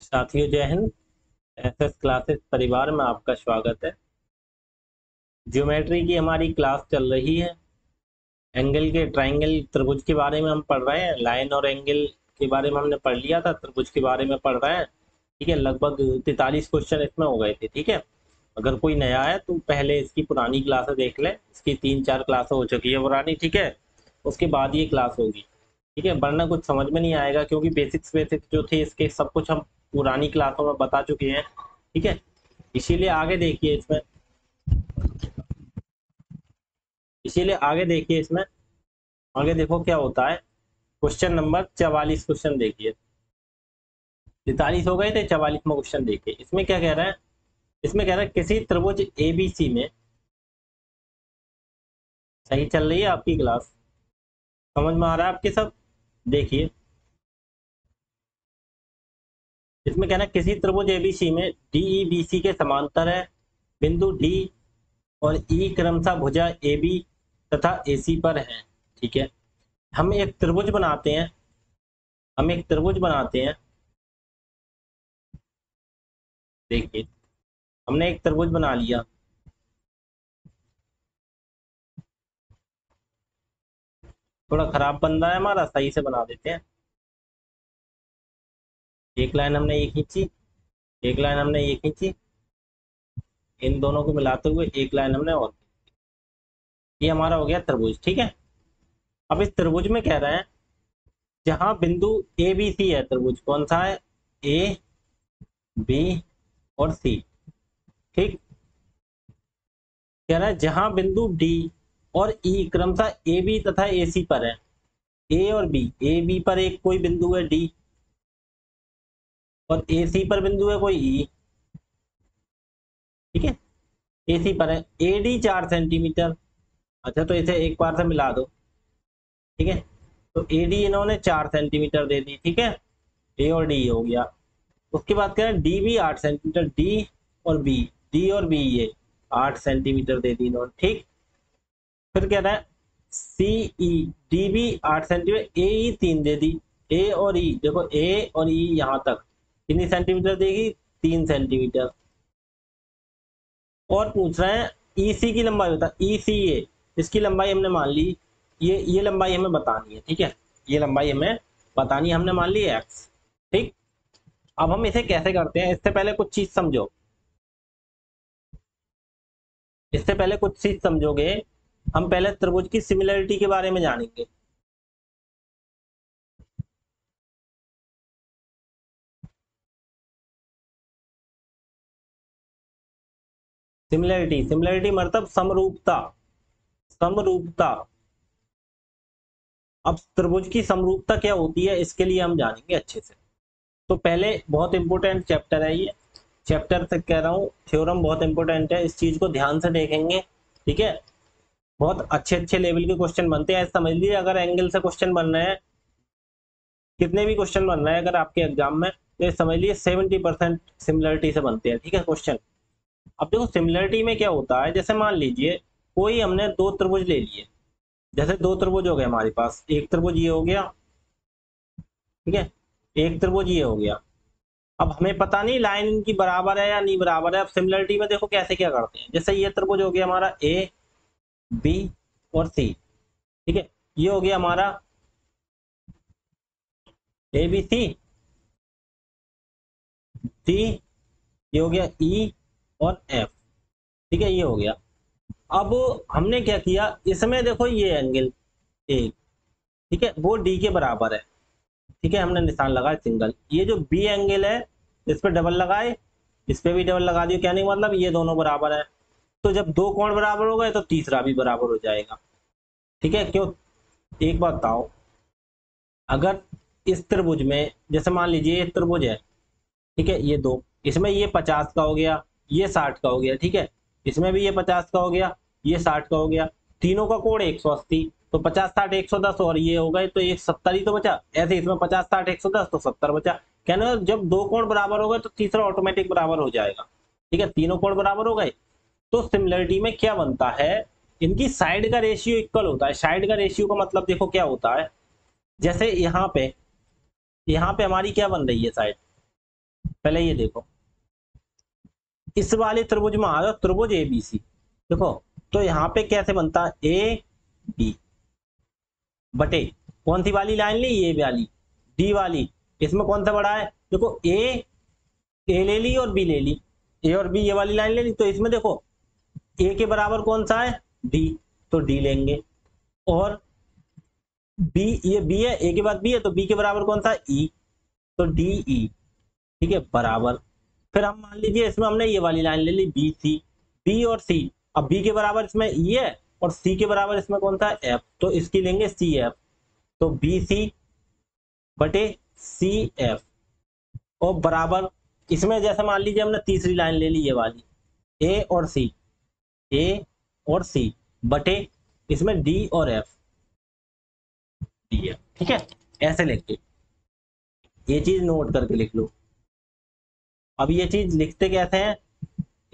साथियों जय Hind. SS classes परिवार में आपका स्वागत है। ज्योमेट्री की हमारी क्लास चल रही है। एंगल के त्रिभुज त्रिभुज के बारे में हम पढ़ रहे हैं। लाइन और एंगल के बारे में हमने पढ़ लिया था, त्रिभुज के बारे में पढ़ रहे हैं। ठीक है, लगभग 43 क्वेश्चन इसमें हो गए थे। ठीक है, अगर कोई नया है तो पहले इसकी पुरानी क्लासें देख ले। इसकी 3-4 क्लासें हो चुकी है पुरानी। ठीक है, उसके बाद ये क्लास होगी। ठीक है, वरना कुछ समझ में नहीं आएगा, क्योंकि बेसिक्स बेसिक्स जो थे इसके सब कुछ हम पुरानी क्लासों में बता चुके हैं। ठीक है, इसीलिए आगे देखिए इसमें इसीलिए आगे देखिए इसमें आगे देखो क्या होता है। क्वेश्चन नंबर 44 क्वेश्चन देखिए। 43 हो गए थे, 44वां क्वेश्चन देखिए। इसमें क्या कह रहा है? इसमें कह रहा है किसी त्रिभुज एबीसी में, सही चल रही है आपकी क्लास? समझ में आ रहा है आपके सब? देखिए, इसमें कहना है किसी त्रिभुज एबीसी में डीई बीसी के समांतर है, बिंदु डी और ई क्रमशः भुजा ए बी तथा एसी पर है। ठीक है, हम एक त्रिभुज बनाते हैं हम एक त्रिभुज बनाते हैं। देखिए, हमने एक त्रिभुज बना लिया। थोड़ा खराब बन रहा है हमारा, सही से बना देते हैं। एक लाइन हमने ये खींची, एक लाइन हमने ये खींची, इन दोनों को मिलाते हुए एक लाइन हमने और। ये हमारा हो गया त्रिभुज। ठीक है, अब इस त्रिभुज में कह रहे हैं जहां बिंदु ए बी सी है। त्रिभुज कौन सा है? ए बी और सी। ठीक, कह रहा है जहां बिंदु डी और ई क्रमशः ए बी तथा ए सी पर है। ए और बी, ए बी पर एक कोई बिंदु है डी, और ए सी पर बिंदु है कोई ई। ठीक है, ए सी पर है ए डी 4 सेंटीमीटर। अच्छा, तो इसे एक बार से मिला दो। ठीक है, तो ए डी इन्होंने 4 सेंटीमीटर दे दी। ठीक है, ए और डी हो गया। उसके बाद कह रहे हैं डी भी 8 सेंटीमीटर, डी और बी ये 8 सेंटीमीटर दे दी इन्होंने। ठीक, फिर कह रहा है सी ई, डी भी 8 सेंटीमीटर, ए ई 3 दे दी। ए और ई देखो, ए और ई यहाँ तक कितनी सेंटीमीटर देगी? 3 सेंटीमीटर। और पूछ रहे हैं ईसी की लंबाई बता। ईसी ये, इसकी लंबाई हमने मान ली, ये लंबाई हमें बतानी है। ठीक है, ये लंबाई हमें बतानी है, हमने मान ली एक्स। ठीक, अब हम इसे कैसे करते हैं, इससे पहले कुछ चीज समझो। इससे पहले कुछ चीज समझोगे, हम पहले त्रिभुज की सिमिलरिटी के बारे में जानेंगे। सिमिलरिटी सिमिलरिटी मतलब समरूपता। समरूपता। अब त्रिभुज की समरूपता क्या होती है, इसके लिए हम जानेंगे अच्छे से। तो पहले बहुत इंपॉर्टेंट चैप्टर है ये। चैप्टर से कह रहा हूँ, थ्योरम बहुत इंपॉर्टेंट है, इस चीज को ध्यान से देखेंगे। ठीक है, बहुत अच्छे अच्छे लेवल के क्वेश्चन बनते हैं। समझ लीजिए, अगर एंगल से क्वेश्चन बन रहे हैं, कितने भी क्वेश्चन बन रहे हैं अगर आपके एग्जाम में, तो समझ लीजिए 70% सिमिलरिटी से बनते हैं। ठीक है क्वेश्चन। अब देखो, सिमिलरिटी में क्या होता है, जैसे मान लीजिए कोई हमने दो त्रिभुज ले लिए। जैसे दो त्रिभुज हो गए हमारे पास, एक त्रिभुज ये हो गया। ठीक है, एक त्रिभुज ये हो गया। अब हमें पता नहीं लाइन इनकी बराबर है या नहीं बराबर है। अब सिमिलरिटी में देखो कैसे क्या करते हैं। जैसे ये त्रिभुज हो गया हमारा ए बी और सी। ठीक है, ये हो गया हमारा ए बी सी डी, ये हो गया ई और एफ। ठीक है, ये हो गया। अब हमने क्या किया, इसमें देखो ये एंगल ए, ठीक है, वो डी के बराबर है। ठीक है, हमने निशान लगाया सिंगल। ये जो बी एंगल है, इस पर डबल लगाए, इस पे भी डबल लगा दिया। कहने का मतलब ये दोनों बराबर है। तो जब दो कोण बराबर हो गए तो तीसरा भी बराबर हो जाएगा। ठीक है, क्यों? एक बात बताओ, अगर इस त्रिभुज में, जैसे मान लीजिए ये त्रिभुज है। ठीक है, ये दो, इसमें ये 50 का हो गया, ये 60 का हो गया। ठीक है, इसमें भी ये 50 का हो गया, ये 60 का हो गया। तीनों का कोण 180, तो 50 60 110, और ये हो गए तो 170 ही तो बचा। ऐसे इसमें 50 60 110 तो 70 बचा। कहने जब दो कोण बराबर हो गए तो तीसरा ऑटोमेटिक बराबर हो जाएगा। ठीक है, तीनों कोण बराबर हो गए। तो सिमिलरिटी में क्या बनता है, इनकी साइड का रेशियो इक्वल होता है। साइड का रेशियो का मतलब देखो क्या होता है। जैसे यहाँ पे हमारी क्या बन रही है साइड, पहले ये देखो, इस वाले त्रिभुज में आ जाओ, त्रिभुज एबीसी देखो, तो यहाँ पे कैसे बनता है, ए बी बटे कौन सी वाली लाइन ली, ये वाली डी वाली, इसमें कौन सा बड़ा है, देखो ए ले ली और बी ले ली, ए और बी ये वाली लाइन ले ली, तो इसमें देखो ए के बराबर कौन सा है, डी, तो डी लेंगे, और बी, ये बी है, ए के बाद बी है, तो बी के बराबर कौन सा है, ई, तो डी ई, ठीक है, बराबर, फिर हम मान लीजिए इसमें हमने ये वाली लाइन ले ली बी सी, बी और सी, अब बी के बराबर इसमें ई है और सी के बराबर इसमें कौन सा है, एफ, तो इसकी लेंगे सी एफ, तो बी सी बटे सी एफ, और बराबर इसमें जैसे मान लीजिए हमने तीसरी लाइन ले ली ये वाली, ए और सी, ए और सी बटे इसमें डी और एफ, डी एफ, ठीक है, ऐसे लिख के ये चीज नोट करके लिख लो। अब ये चीज लिखते कैसे हैं,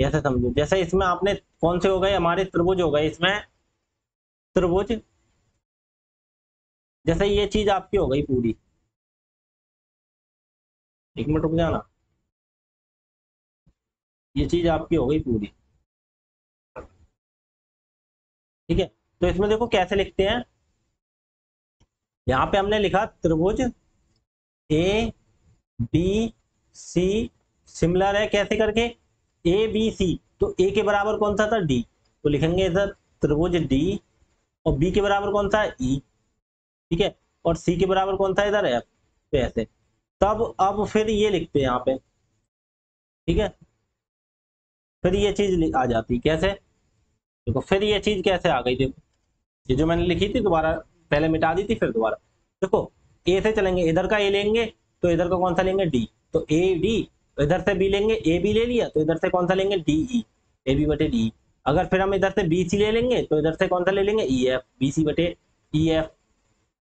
ऐसे समझो, जैसे इसमें आपने कौन से हो गए, हमारे त्रिभुज हो गए, इसमें त्रिभुज, जैसे ये चीज आपकी हो गई पूरी, एक मिनट रुक जाना, ये चीज आपकी हो गई पूरी, ठीक है, तो इसमें देखो कैसे लिखते हैं, यहाँ पे हमने लिखा त्रिभुज ए बी सी, सिमिलर है कैसे करके, ए बी सी, तो ए के बराबर कौन सा था, डी, तो लिखेंगे इधर त्रिभुज डी, और बी के बराबर कौन सा है, ई, ठीक है, और सी के बराबर कौन सा इधर एफ, तो ऐसे, तब अब फिर ये लिखते हैं यहाँ पे, ठीक है, फिर ये चीज आ जाती कैसे, देखो फिर ये चीज कैसे आ गई, देखो ये जो मैंने लिखी थी दोबारा, पहले मिटा दी थी फिर दोबारा, देखो ए से चलेंगे, इधर का ए लेंगे तो इधर का कौन सा लेंगे, डी, तो ए डी, तो इधर से बी लेंगे, ए बी ले लिया, तो इधर से कौन सा लेंगे, डी ई, ए बी बटे डी, अगर फिर हम इधर से बी सी ले लेंगे तो इधर से कौन सा ले लेंगे, ई एफ, बी सी बटे ई एफ,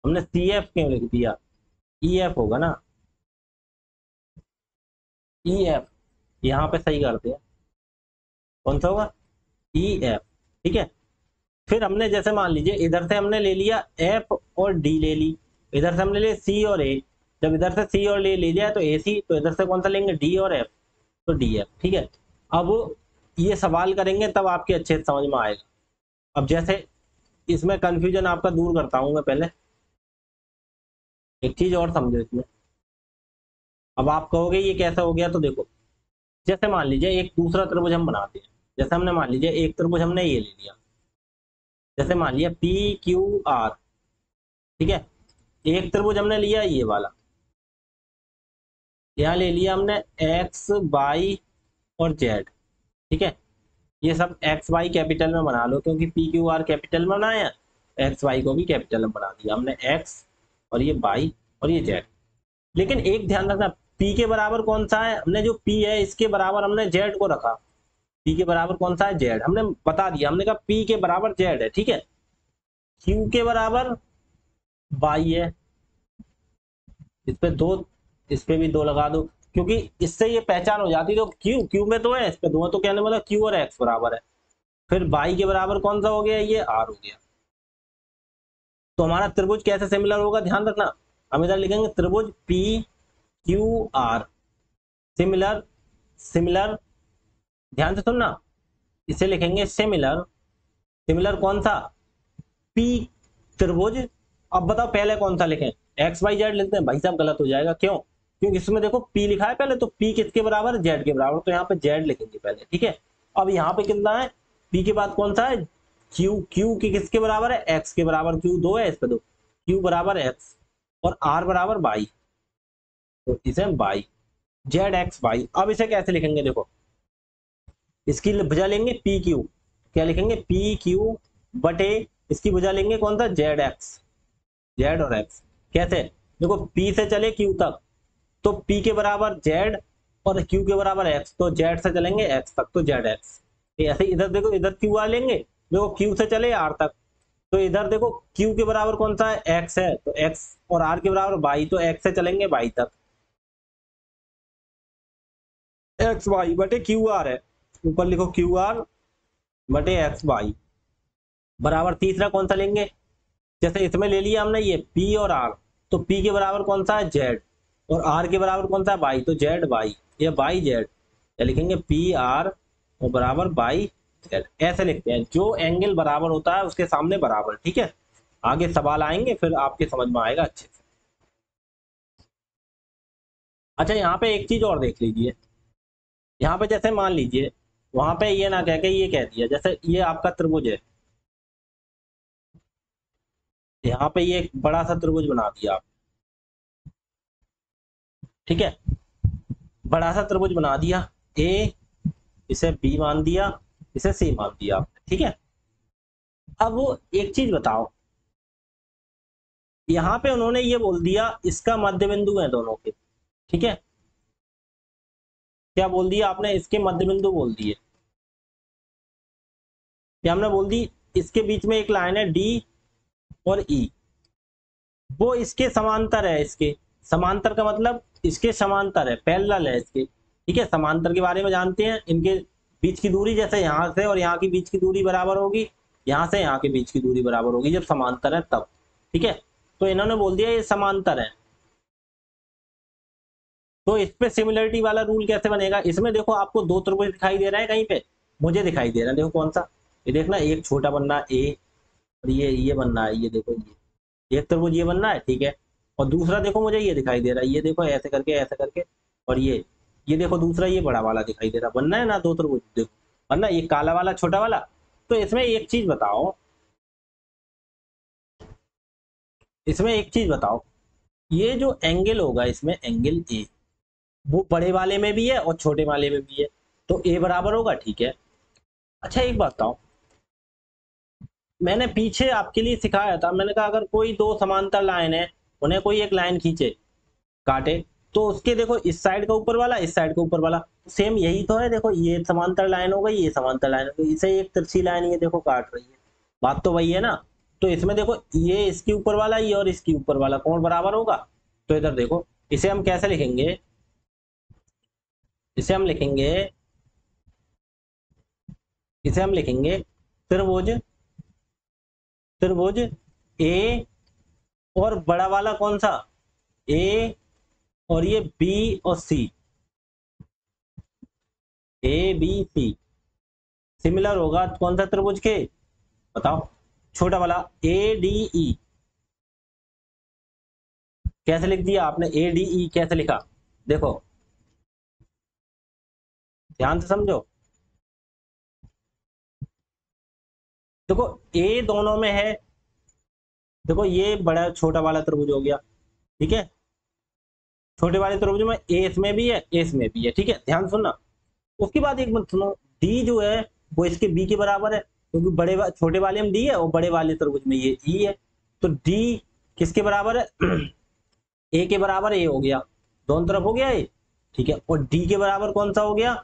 हमने सी एफ क्यों लिख दिया, ई एफ होगा ना, ई एफ, यहाँ पे सही करते हैं, कौन सा होगा, ई एफ, ठीक है, फिर हमने जैसे मान लीजिए इधर से हमने ले लिया एफ और डी ले ली, इधर से हमने ले सी और ए, जब इधर से सी और ले लिया तो ए सी, तो इधर से कौन सा लेंगे, डी और एफ, तो डी एफ, ठीक है, अब ये सवाल करेंगे तब आपके अच्छे से समझ में आएगा। अब जैसे इसमें कंफ्यूजन आपका दूर करता हूं मैं, पहले एक चीज और समझो इसमें, अब आप कहोगे ये कैसा हो गया, तो देखो जैसे मान लीजिए एक दूसरा त्रिभुज हम बनाते हैं, जैसे हमने मान लीजिए एक त्रिभुज हमने ये ले लिया, जैसे मान लिया पी क्यू आर, ठीक है, एक त्रिभुज हमने लिया ये वाला, यहाँ ले लिया हमने एक्स वाई और जेड, ठीक है, ये सब एक्स वाई कैपिटल में बना लो, क्योंकि पी क्यू आर कैपिटल में बनाया, एक्स वाई को भी कैपिटल में बना दिया हमने, एक्स और ये वाई और ये जेड, लेकिन एक ध्यान रखना, पी के बराबर कौन सा है, हमने जो पी है इसके बराबर हमने जेड को रखा, पी के बराबर कौन सा है, जेड, हमने बता दिया, हमने कहा पी के बराबर जेड है, ठीक है, क्यू के बराबर वाई है, इस पे दो, इस पे भी दो लगा दो, क्योंकि इससे ये पहचान हो जाती है, तो क्यू, क्यू में तो है, इस पे दो है, तो कहने वाला क्यू और एक्स बराबर है, फिर वाई के बराबर कौन सा हो गया, ये आर हो गया, तो हमारा त्रिभुज कैसे सिमिलर होगा, ध्यान रखना, हम इधर लिखेंगे त्रिभुज P Q R, similar, similar, ध्यान से सुनना, इसे लिखेंगे सिमिलर, सिमिलर कौन सा, पी त्रिभुज, अब बताओ पहले कौन सा लिखें, एक्स वाई जेड लिखते हैं, भाई साहब गलत हो जाएगा, क्यों, क्योंकि इसमें देखो पी लिखा है पहले, तो पी किसके बराबर, जेड के बराबर, तो यहाँ पे जेड लिखेंगे पहले, ठीक है, अब यहाँ पे कितना है, पी के बाद कौन सा है, क्यू, क्यू की किसके बराबर है, एक्स के बराबर, क्यू दो है, इस पे दो, क्यू बराबर एक्स और आर बराबर वाई, तो इसे वाई, जेड एक्स वाई, अब इसे कैसे लिखेंगे, देखो इसकी भुजा लेंगे पी क्यू, क्या लिखेंगे, पी क्यू बटे इसकी भुजा लेंगे कौन सा, जेड एक्स, जेड और एक्स, कैसे, देखो पी से चले क्यू तक, तो पी के बराबर जेड और क्यू के बराबर एक्स, तो जेड से चलेंगे एक्स तक, तो जेड एक्स, ऐसे इधर देखो, इधर क्यू आर लेंगे, देखो क्यू से चले आर तक, तो इधर देखो क्यू के बराबर कौन सा है, एक्स है, तो एक्स, और आर के बराबर वाई, तो एक्स से चलेंगे वाई तक, एक्स वाई बटे क्यू आर है, ऊपर लिखो क्यू आर बटे एक्स वाई, बराबर तीसरा कौन सा लेंगे, जैसे इसमें ले लिया हमने ये P और R, तो P के बराबर कौन सा है, Z, और आर के बराबर कौन सा है वाई, तो जेड वाई या वाई जेड, या लिखेंगे पी आर और बराबर वाई जेड, ऐसे लिखते हैं। जो एंगल बराबर होता है उसके सामने बराबर, ठीक है। आगे सवाल आएंगे फिर आपके समझ में आएगा अच्छे से। अच्छा यहाँ पे एक चीज और देख लीजिए, यहाँ पे जैसे मान लीजिए वहां पे ये ना कह के ये कह दिया, जैसे ये आपका त्रिभुज है, यहाँ पे ये एक बड़ा सा त्रिभुज बना दिया आप, ठीक है। बड़ा सा त्रिभुज बना दिया, ए, इसे बी मान दिया, इसे सी मान दिया आपने, ठीक है। अब वो एक चीज बताओ, यहाँ पे उन्होंने ये बोल दिया इसका मध्य बिंदु है दोनों के, ठीक है। क्या बोल दिया आपने, इसके मध्य बिंदु बोल दिए, या हमने बोल दी इसके बीच में एक लाइन है डी और ई, वो इसके समांतर है, इसके समांतर का मतलब इसके समांतर है, पैरेलल है इसके, ठीक है। समांतर के बारे में जानते हैं, इनके बीच की दूरी जैसे यहाँ से और यहाँ की बीच की दूरी बराबर होगी, यहाँ से यहाँ के बीच की दूरी बराबर होगी जब समांतर है तब, ठीक है। तो इन्होंने बोल दिया ये समांतर है, तो इस पे सिमिलरिटी वाला रूल कैसे बनेगा, इसमें देखो आपको दो त्रिभुज दिखाई दे रहा है कहीं पे, मुझे दिखाई दे रहा है, देखो कौन सा, ये देखना एक छोटा बनना है ए, और ये बनना है, ये देखो ये एक त्रिभुज ये बनना है, ठीक है। और दूसरा देखो मुझे ये दिखाई दे रहा है, ये देखो ऐसे करके, और ये देखो दूसरा ये बड़ा वाला दिखाई दे रहा है, बनना है ना दो त्रिभुज, देखो बनना, ये काला वाला छोटा वाला। तो इसमें एक चीज बताओ, इसमें एक चीज बताओ, ये जो एंगल होगा इसमें एंगल ए, वो बड़े वाले में भी है और छोटे वाले में भी है, तो ए बराबर होगा, ठीक है। अच्छा एक बात बताओ, मैंने पीछे आपके लिए सिखाया था, मैंने कहा अगर कोई दो समांतर लाइन है, उन्हें कोई एक लाइन खींचे काटे, तो उसके देखो इस साइड का ऊपर वाला इस साइड का ऊपर वाला सेम यही तो है, देखो ये समांतर लाइन हो गई, ये समांतर लाइन हो गई, इसे एक तिरछी लाइन ये देखो काट रही है, बात तो वही है ना। तो इसमें देखो ये इसके ऊपर वाला ये और इसके ऊपर वाला कौन बराबर होगा, तो इधर देखो इसे हम कैसे लिखेंगे, इसे हम लिखेंगे, इसे हम लिखेंगे त्रिभुज, त्रिभुज ए और बड़ा वाला कौन सा, ए, और ये बी और सी, ए बी सी सिमिलर होगा कौन सा त्रिभुज के, बताओ, छोटा वाला ए डी ई, कैसे लिख दिया आपने ए डी ई, कैसे लिखा, देखो ध्यान से समझो, देखो ए दोनों में है, देखो ये बड़ा छोटा वाला त्रिभुज हो गया, ठीक है। छोटे वाले त्रिभुज में ए इसमें भी है ए इसमें भी है, ठीक है, ध्यान सुनना। उसके बाद एक बात सुनो, डी जो है वो इसके बी के बराबर है, क्योंकि छोटे वाले में डी है और बड़े वाले त्रिभुज में ये ई है, तो डी किसके बराबर है ए के बराबर ए हो गया, दोनों तरफ हो गया ए, ठीक है। और डी के बराबर कौन सा हो गया,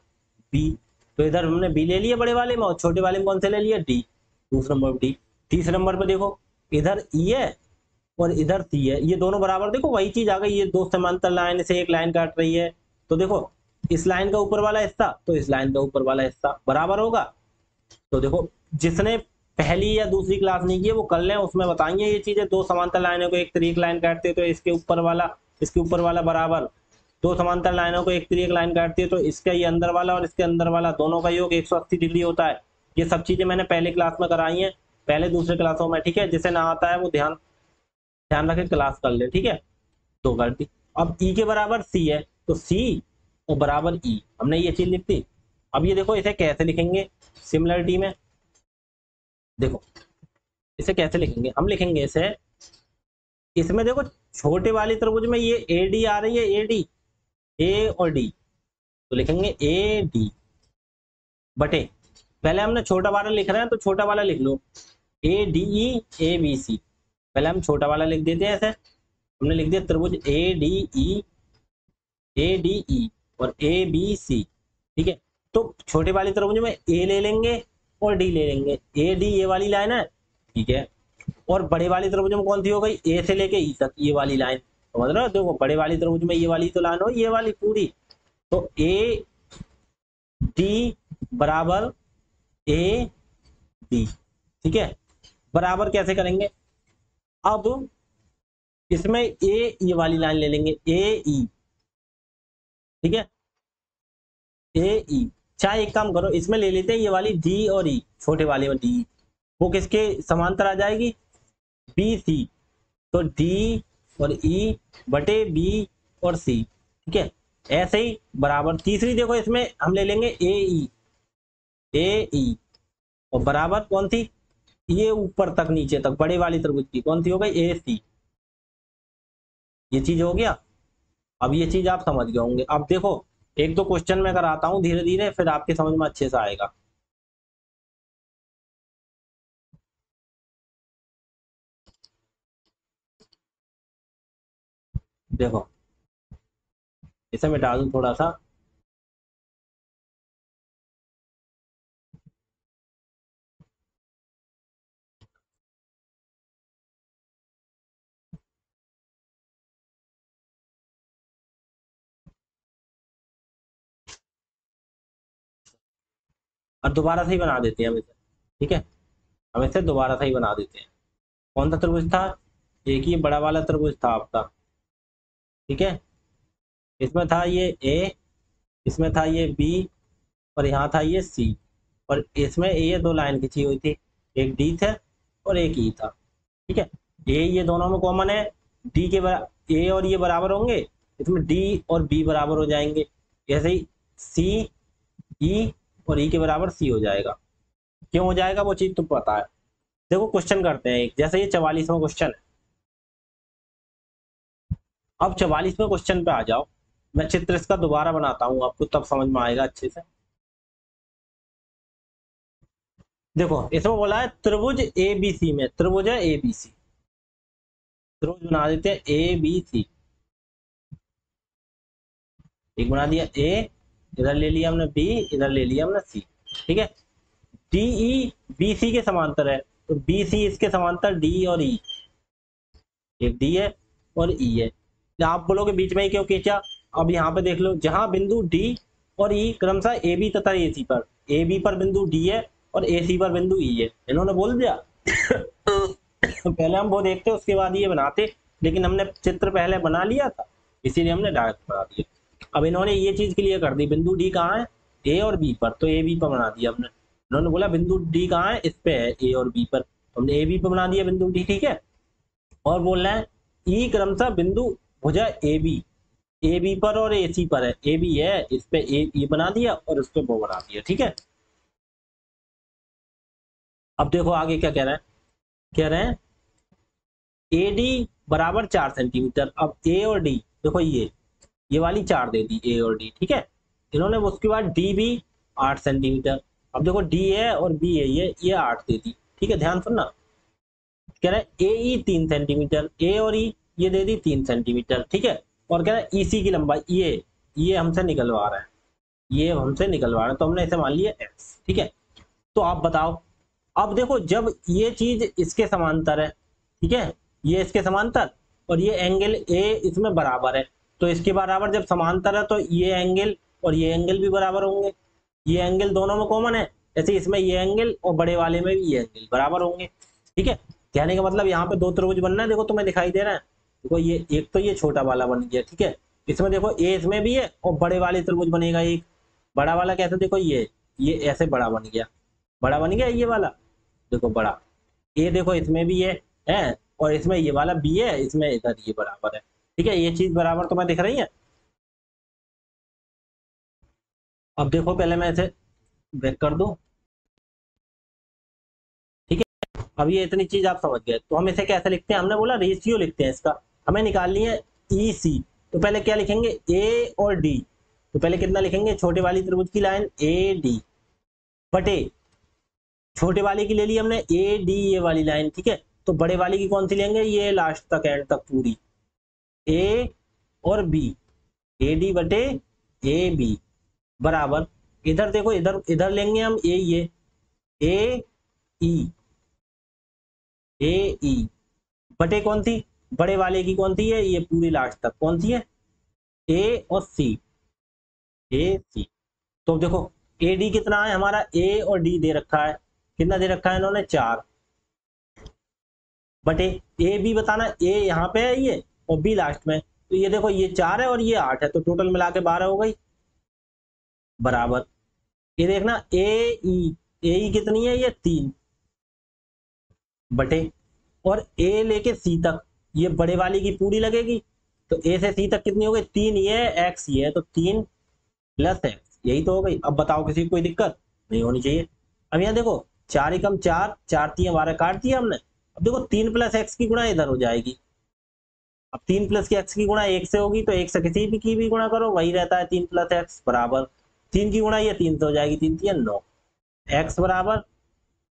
बी, तो इधर हमने बी ले लिया बड़े वाले में, और छोटे वाले में कौन से ले लिया, डी, दूसरे नंबर पर डी। तीसरे नंबर पे देखो इधर ई है और इधर सी है, ये दोनों बराबर, देखो वही चीज आ गई, ये दो समांतर लाइन से एक लाइन काट रही है, तो देखो इस लाइन का ऊपर वाला हिस्सा तो इस लाइन का ऊपर वाला हिस्सा बराबर होगा। तो देखो जिसने पहली या दूसरी क्लास नहीं की है वो कर लें, उसमें बताएंगे ये चीजें, दो समांतर लाइनों को एक तरीक लाइन काटते हैं तो इसके ऊपर वाला बराबर, दो समांतर लाइनों को एक तरीक लाइन काटती है तो इसका ये अंदर वाला और इसके अंदर वाला दोनों का योग 180 डिग्री होता है। ये सब चीजें मैंने पहले क्लास में कराई हैं, पहले दूसरे क्लासों में, ठीक है। जिसे ना आता है वो ध्यान ध्यान रखे क्लास कर ले, ठीक है। तो कर दी। अब ई के बराबर सी है, तो सी और बराबर ई, हमने ये चीज लिख दी। अब ये देखो इसे कैसे लिखेंगे सिमिलरिटी में, देखो इसे कैसे लिखेंगे, हम लिखेंगे इसे, इसमें देखो छोटे वाली त्रिभुज में ये ए डी आ रही है, ए डी, ए और डी, तो लिखेंगे ए डी बटे, पहले हमने छोटा वाला लिख रहे हैं तो छोटा वाला लिख लो, A D E A B सी, पहले हम छोटा वाला लिख देते हैं, ऐसे हमने लिख दिया त्रिभुज ए डी ई और ए बी सी, ठीक है। तो छोटे वाले त्रिभुज में ए ले लेंगे और डी ले लेंगे, ए डी ये वाली लाइन है, ठीक है। और बड़े वाली त्रिभुज में कौन सी हो गई, ए से लेके ई तक ये वाली लाइन, समझ रहे हो, देखो बड़े वाली त्रिभुज में ये वाली तो लाइन हो, ये वाली पूरी, तो ए डी बराबर ए डी, ठीक है। बराबर कैसे करेंगे, अब इसमें ए ये वाली लाइन ले लेंगे, ए ई, ठीक है, ए ई। चाहे एक काम करो, इसमें ले लेते हैं ये वाली डी और ई, छोटे वाले में डी, वो किसके समांतर आ जाएगी, बी सी। तो डी और ई बटे बी और सी, ठीक है। ऐसे ही बराबर तीसरी देखो, इसमें हम ले लेंगे ए ई, ए ई और बराबर कौन थी, ये ऊपर तक नीचे तक बड़े वाली त्रिभुज की कौन सी हो गई, ए सी। ये चीज हो गया। अब ये चीज आप समझ गए होंगे। अब देखो एक दो क्वेश्चन मैं कराता हूं धीरे धीरे, फिर आपके समझ में अच्छे से आएगा। देखो इसे मिटा दूं थोड़ा सा। और दोबारा से ही बना देते हैं हम इसे, ठीक है। हम इसे दोबारा से ही बना देते हैं। कौन सा त्रिभुज था, एक ही बड़ा वाला त्रिभुज था आपका, ठीक है। इसमें था ये ए, इसमें था ये बी, और यहाँ था ये सी। और इसमें ये दो लाइन खींची हुई थी, एक डी था और एक ई था, ठीक है। ये दोनों में कॉमन है, डी के बराबर ए और ये बराबर होंगे, इसमें डी और बी बराबर हो जाएंगे। ऐसे ही सी ई और ई के बराबर सी हो जाएगा। क्यों हो जाएगा वो चीज तो पता है। देखो क्वेश्चन करते हैं एक, जैसे ये 44वां क्वेश्चन है। अब 44वें क्वेश्चन पे आ जाओ, मैं चित्र इसका दोबारा बनाता हूँ आपको, तब समझ में आएगा अच्छे से। देखो इसमें बोला है त्रिभुज ए बी सी में, त्रिभुज है ए बी सी, त्रिभुज बना देते हैं ए बी सी। एक बना दिया ए, इधर ले लिया हमने बी, इधर ले लिया हमने सी, ठीक है। डीई बी सी के समांतर है, तो बी सी इसके समांतर डी और ई, एक डी है और ई है। आप बोलोगे बीच में ही क्यों खींचा, अब यहाँ पे देख लो, जहां बिंदु डी और ई क्रमशः ए बी तथा ए सी पर, ए बी पर बिंदु डी है और ए सी पर बिंदु ई है, इन्होंने बोल दिया। पहले हम वो देखते उसके बाद ये बनाते, लेकिन हमने चित्र पहले बना लिया था, इसीलिए हमने डायरेक्ट बना दिया। अब इन्होंने ये चीज क्लियर कर दी, बिंदु डी कहाँ है, ए और बी पर, तो ए बी पर बना दिया हमने। इन्होंने बोला बिंदु डी कहाँ है, इस पे है ए और बी पर, तो हमने ए बी पर बना दिया बिंदु डी, ठीक है। और बोल रहे हैं ई क्रमशः बिंदु भुजा ए बी पर और ए सी पर है, ए बी है इस पे ए बना दिया और उस पे वो बना दिया, ठीक है। अब देखो आगे क्या कह रहे हैं, कह रहे हैं ए डी बराबर 4 सेंटीमीटर। अब ए और डी देखो, ये वाली 4 दे दी ए और डी, ठीक है। इन्होंने उसके बाद डी भी 8 सेंटीमीटर। अब देखो डी है और बी है, ये 8 दे दी, ठीक है। ध्यान सुनना, कह रहा है ए ई 3 सेंटीमीटर, ए और ई ये दे दी 3 सेंटीमीटर, ठीक है। और कह रहा है ई सी की लंबाई ये हमसे निकलवा रहा है, ये हमसे निकलवा रहा है, तो हमने इसे मान लिया एक्स, ठीक है। तो आप बताओ, अब देखो जब ये चीज इसके समांतर है, ठीक है, ये इसके समांतर और ये एंगल ए इसमें बराबर है, तो इसके बराबर जब समांतर है तो ये एंगल और ये एंगल भी बराबर होंगे, ये एंगल दोनों में कॉमन है, जैसे इसमें ये एंगल और बड़े वाले में भी ये एंगल बराबर होंगे, ठीक है। कहने का मतलब यहाँ पे दो त्रिभुज बनना है, देखो तुम्हें दिखाई दे रहा है, देखो ये एक तो ये छोटा वाला बन गया, ठीक है। इसमें देखो ए इसमें भी है और बड़े वाले त्रिभुज बनेगा एक, बड़ा वाला कैसे, देखो ये ऐसे बड़ा बन गया, बड़ा बन गया ये वाला, देखो बड़ा। ये देखो इसमें भी है और इसमें ये वाला बी है, इसमें इधर ये बराबर है, ठीक है। ये चीज बराबर तुम्हें दिख रही है। अब देखो पहले मैं इसे ब्रेक कर दूं, ठीक है। अब ये इतनी चीज आप समझ गए, तो हम इसे कैसे लिखते हैं, हमने बोला रेशियो लिखते हैं इसका, हमें निकालनी है ई सी। तो पहले क्या लिखेंगे, ए और डी, तो पहले कितना लिखेंगे, छोटे वाली त्रिभुज की लाइन ए डी बटे, छोटे वाले की ले ली हमने ए डी ये वाली लाइन, ठीक है। तो बड़े वाले की कौन सी लेंगे, ये लास्ट तक एंड तक पूरी, ए और बी, ए डी बटे ए बी बराबर, इधर देखो इधर इधर लेंगे हम ए ई, ए ई बटे कौन सी, बड़े वाले की कौन सी है, ये पूरी लास्ट तक कौन सी है, ए और सी, ए सी। तो देखो ए डी कितना है हमारा, ए और डी दे रखा है, कितना दे रखा है इन्होंने 4, बटे ए बी बताना, ए यहाँ पे है ये और बी लास्ट में, तो ये देखो ये 4 है और ये 8 है, तो टोटल मिला के 12 हो गई, बराबर। ये देखना ए ई कितनी है, ये 3 बटे, और ए लेके सी तक ये बड़े वाली की पूरी लगेगी, तो ए से सी तक कितनी हो गई, 3 ये एक्स ये है, तो 3 प्लस एक्स, यही तो हो गई। अब बताओ किसी को कोई दिक्कत नहीं होनी चाहिए। अब यहाँ देखो 4 एकम 4, 4 3 12 काट दिया हमने। अब देखो 3 प्लस एक्स की गुणा इधर हो जाएगी। अब 3 प्लस की एक्स की गुणा 1 से होगी, तो 1 से किसी भी की भी गुणा करो वही रहता है 3 प्लस एक्स बराबर 3 की गुणा ये 3 से हो जाएगी, 3 3 9 एक्स बराबर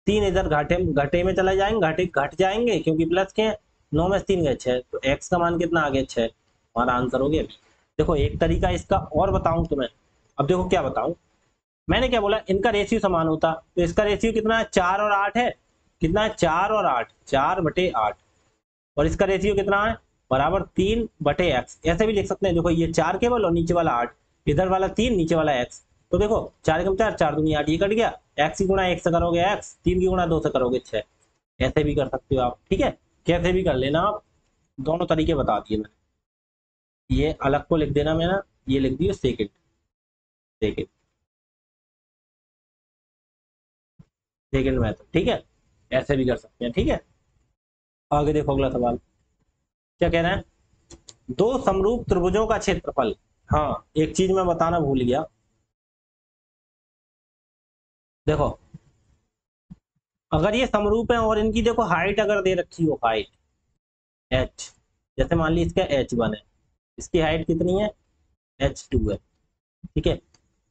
3, इधर घाटे घटे में चला जाएंगे, घाटे घट जाएंगे क्योंकि प्लस के 9 में 3 गए 6, तो एक्स का मान कितना आ गया 6, हमारा आंसर हो गया। देखो एक तरीका इसका और बताऊं तुम्हें। अब देखो क्या बताऊं, मैंने क्या बोला, इनका रेशियो समान होता, तो इसका रेशियो कितना है, 4 और 8 है। कितना है, 4 और 8, 4/8, और इसका रेशियो कितना है, बराबर 3/x। ऐसे भी लिख सकते हैं, देखो ये 4 केवल और नीचे वाला 8, इधर वाला 3 नीचे वाला x, तो देखो 4 एकम 4, 4 दूनी 8, ये कट गया, x की गुणा 1 से करोगे x, 3 की गुणा 2 से करोगे 6। ऐसे भी कर सकते हो आप, ठीक है, कैसे भी कर लेना आप, दोनों तरीके बता दिए मैंने। ये अलग को लिख देना, मैंने ये लिख दिया सेकेंड, सेकेंड, सेकेंड मेथड, ठीक है, ऐसे भी कर सकते हैं, ठीक है। आगे देखो अगला सवाल क्या कह रहे हैं, दो समरूप त्रिभुजों का क्षेत्रफल। हाँ एक चीज मैं बताना भूल गया, देखो अगर ये समरूप है और इनकी देखो हाइट अगर दे रखी हो, हाइट h, जैसे मान ली इसका h1 है, इसकी हाइट कितनी है, h2 है, ठीक है,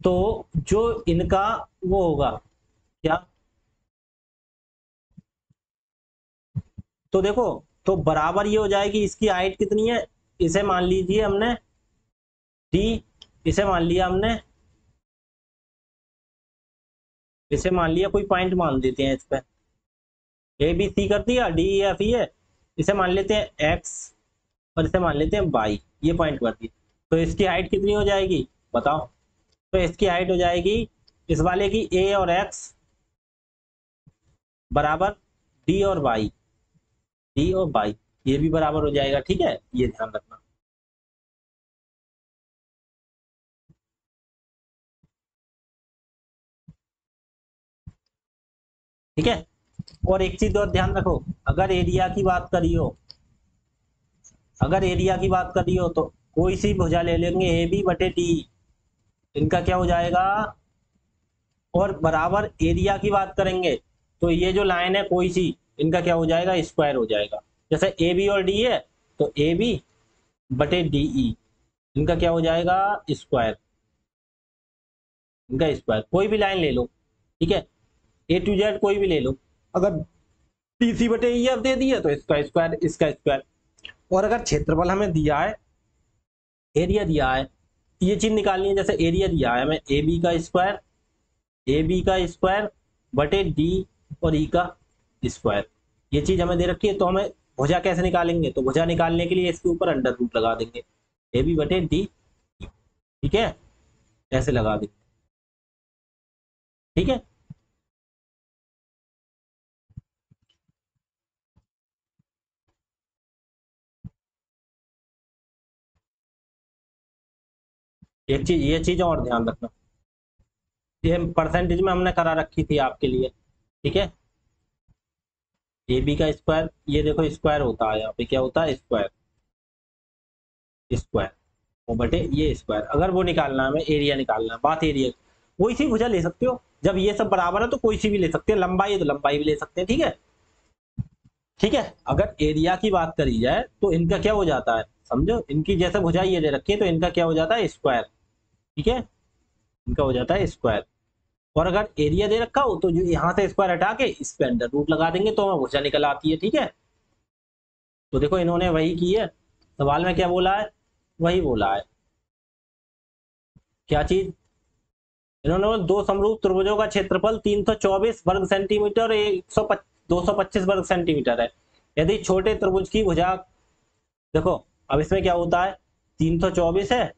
तो जो इनका वो होगा क्या, तो देखो तो बराबर ये हो जाएगी, इसकी हाइट कितनी है, इसे मान लीजिए हमने d, इसे मान लिया हमने, इसे मान लिया कोई पॉइंट मान देते हैं इस पे, ए बी सी कर दिया, डी ई एफ ई है, इसे मान लेते हैं एक्स और इसे मान लेते हैं वाई, ये पॉइंट कर दिए, तो इसकी हाइट कितनी हो जाएगी बताओ, तो इसकी हाइट हो जाएगी इस वाले की ए और एक्स बराबर डी और वाई, डी और वाई, ये भी बराबर हो जाएगा, ठीक है, ये ध्यान रखना। ठीक है, और एक चीज और ध्यान रखो, अगर एरिया की बात करी हो, अगर एरिया की बात करी हो तो कोई सी भुजा ले लेंगे, ए बी बटे डी, इनका क्या हो जाएगा, और बराबर एरिया की बात करेंगे तो ये जो लाइन है कोई सी, इनका क्या हो जाएगा, स्क्वायर हो जाएगा। जैसे ए बी और डी है, तो ए बी बटे डी ई, इनका क्या हो जाएगा, स्क्वायर, इनका स्क्वायर, कोई भी लाइन ले लो, ठीक है, ए टू जेड कोई भी ले लो, अगर डी सी बटे ई एफ दे दिया तो इसका स्क्वायर, इसका स्क्वायर। और अगर क्षेत्रफल हमें दिया है, एरिया दिया है, ये चीज निकालनी है, जैसे एरिया दिया है हमें ए बी का स्क्वायर, ए बी का स्क्वायर बटे डी और ई का स्क्वायर, ये चीज हमें दे रखी है, तो हमें भुजा कैसे निकालेंगे, तो भुजा निकालने के लिए इसके ऊपर अंडर रूट लगा देंगे, ए बी बटे डी, ठीक है, ऐसे लगा देंगे, ठीक है। एक चीज, ये चीज और ध्यान रखना, ये परसेंटेज में हमने करा रखी थी आपके लिए, ठीक है, ए बी का स्क्वायर, ये देखो स्क्वायर होता है यहाँ पे, क्या होता है, स्क्वायर, स्क्वायर और बटे ये स्क्वायर, अगर वो निकालना है हमें, एरिया निकालना है, बात एरिया, कोई सी भुजा ले सकते हो, जब ये सब बराबर है तो कोई सी भी ले सकते हैं, लंबाई है तो लंबाई भी ले सकते हैं, ठीक है, ठीक है। अगर एरिया की बात करी जाए तो इनका क्या हो जाता है, समझो, इनकी जैसे भुजा ये दे रखी है तो इनका क्या हो जाता है, स्क्वायर, ठीक है, इनका हो जाता है स्क्वायर। और अगर एरिया दे रखा हो तो जो यहाँ से स्क्वायर हटा के इस पे अंडर रूट लगा देंगे तो हमें भुजा निकल आती है, ठीक है। तो देखो इन्होंने वही की है, सवाल में क्या बोला है, वही बोला है, क्या चीज, इन्होंने बोला दो समरूप त्रिभुजों का क्षेत्रफल 324 वर्ग सेंटीमीटर, 225 वर्ग सेंटीमीटर है, यदि छोटे त्रिभुज की भुजा, देखो अब इसमें क्या होता है, 324 है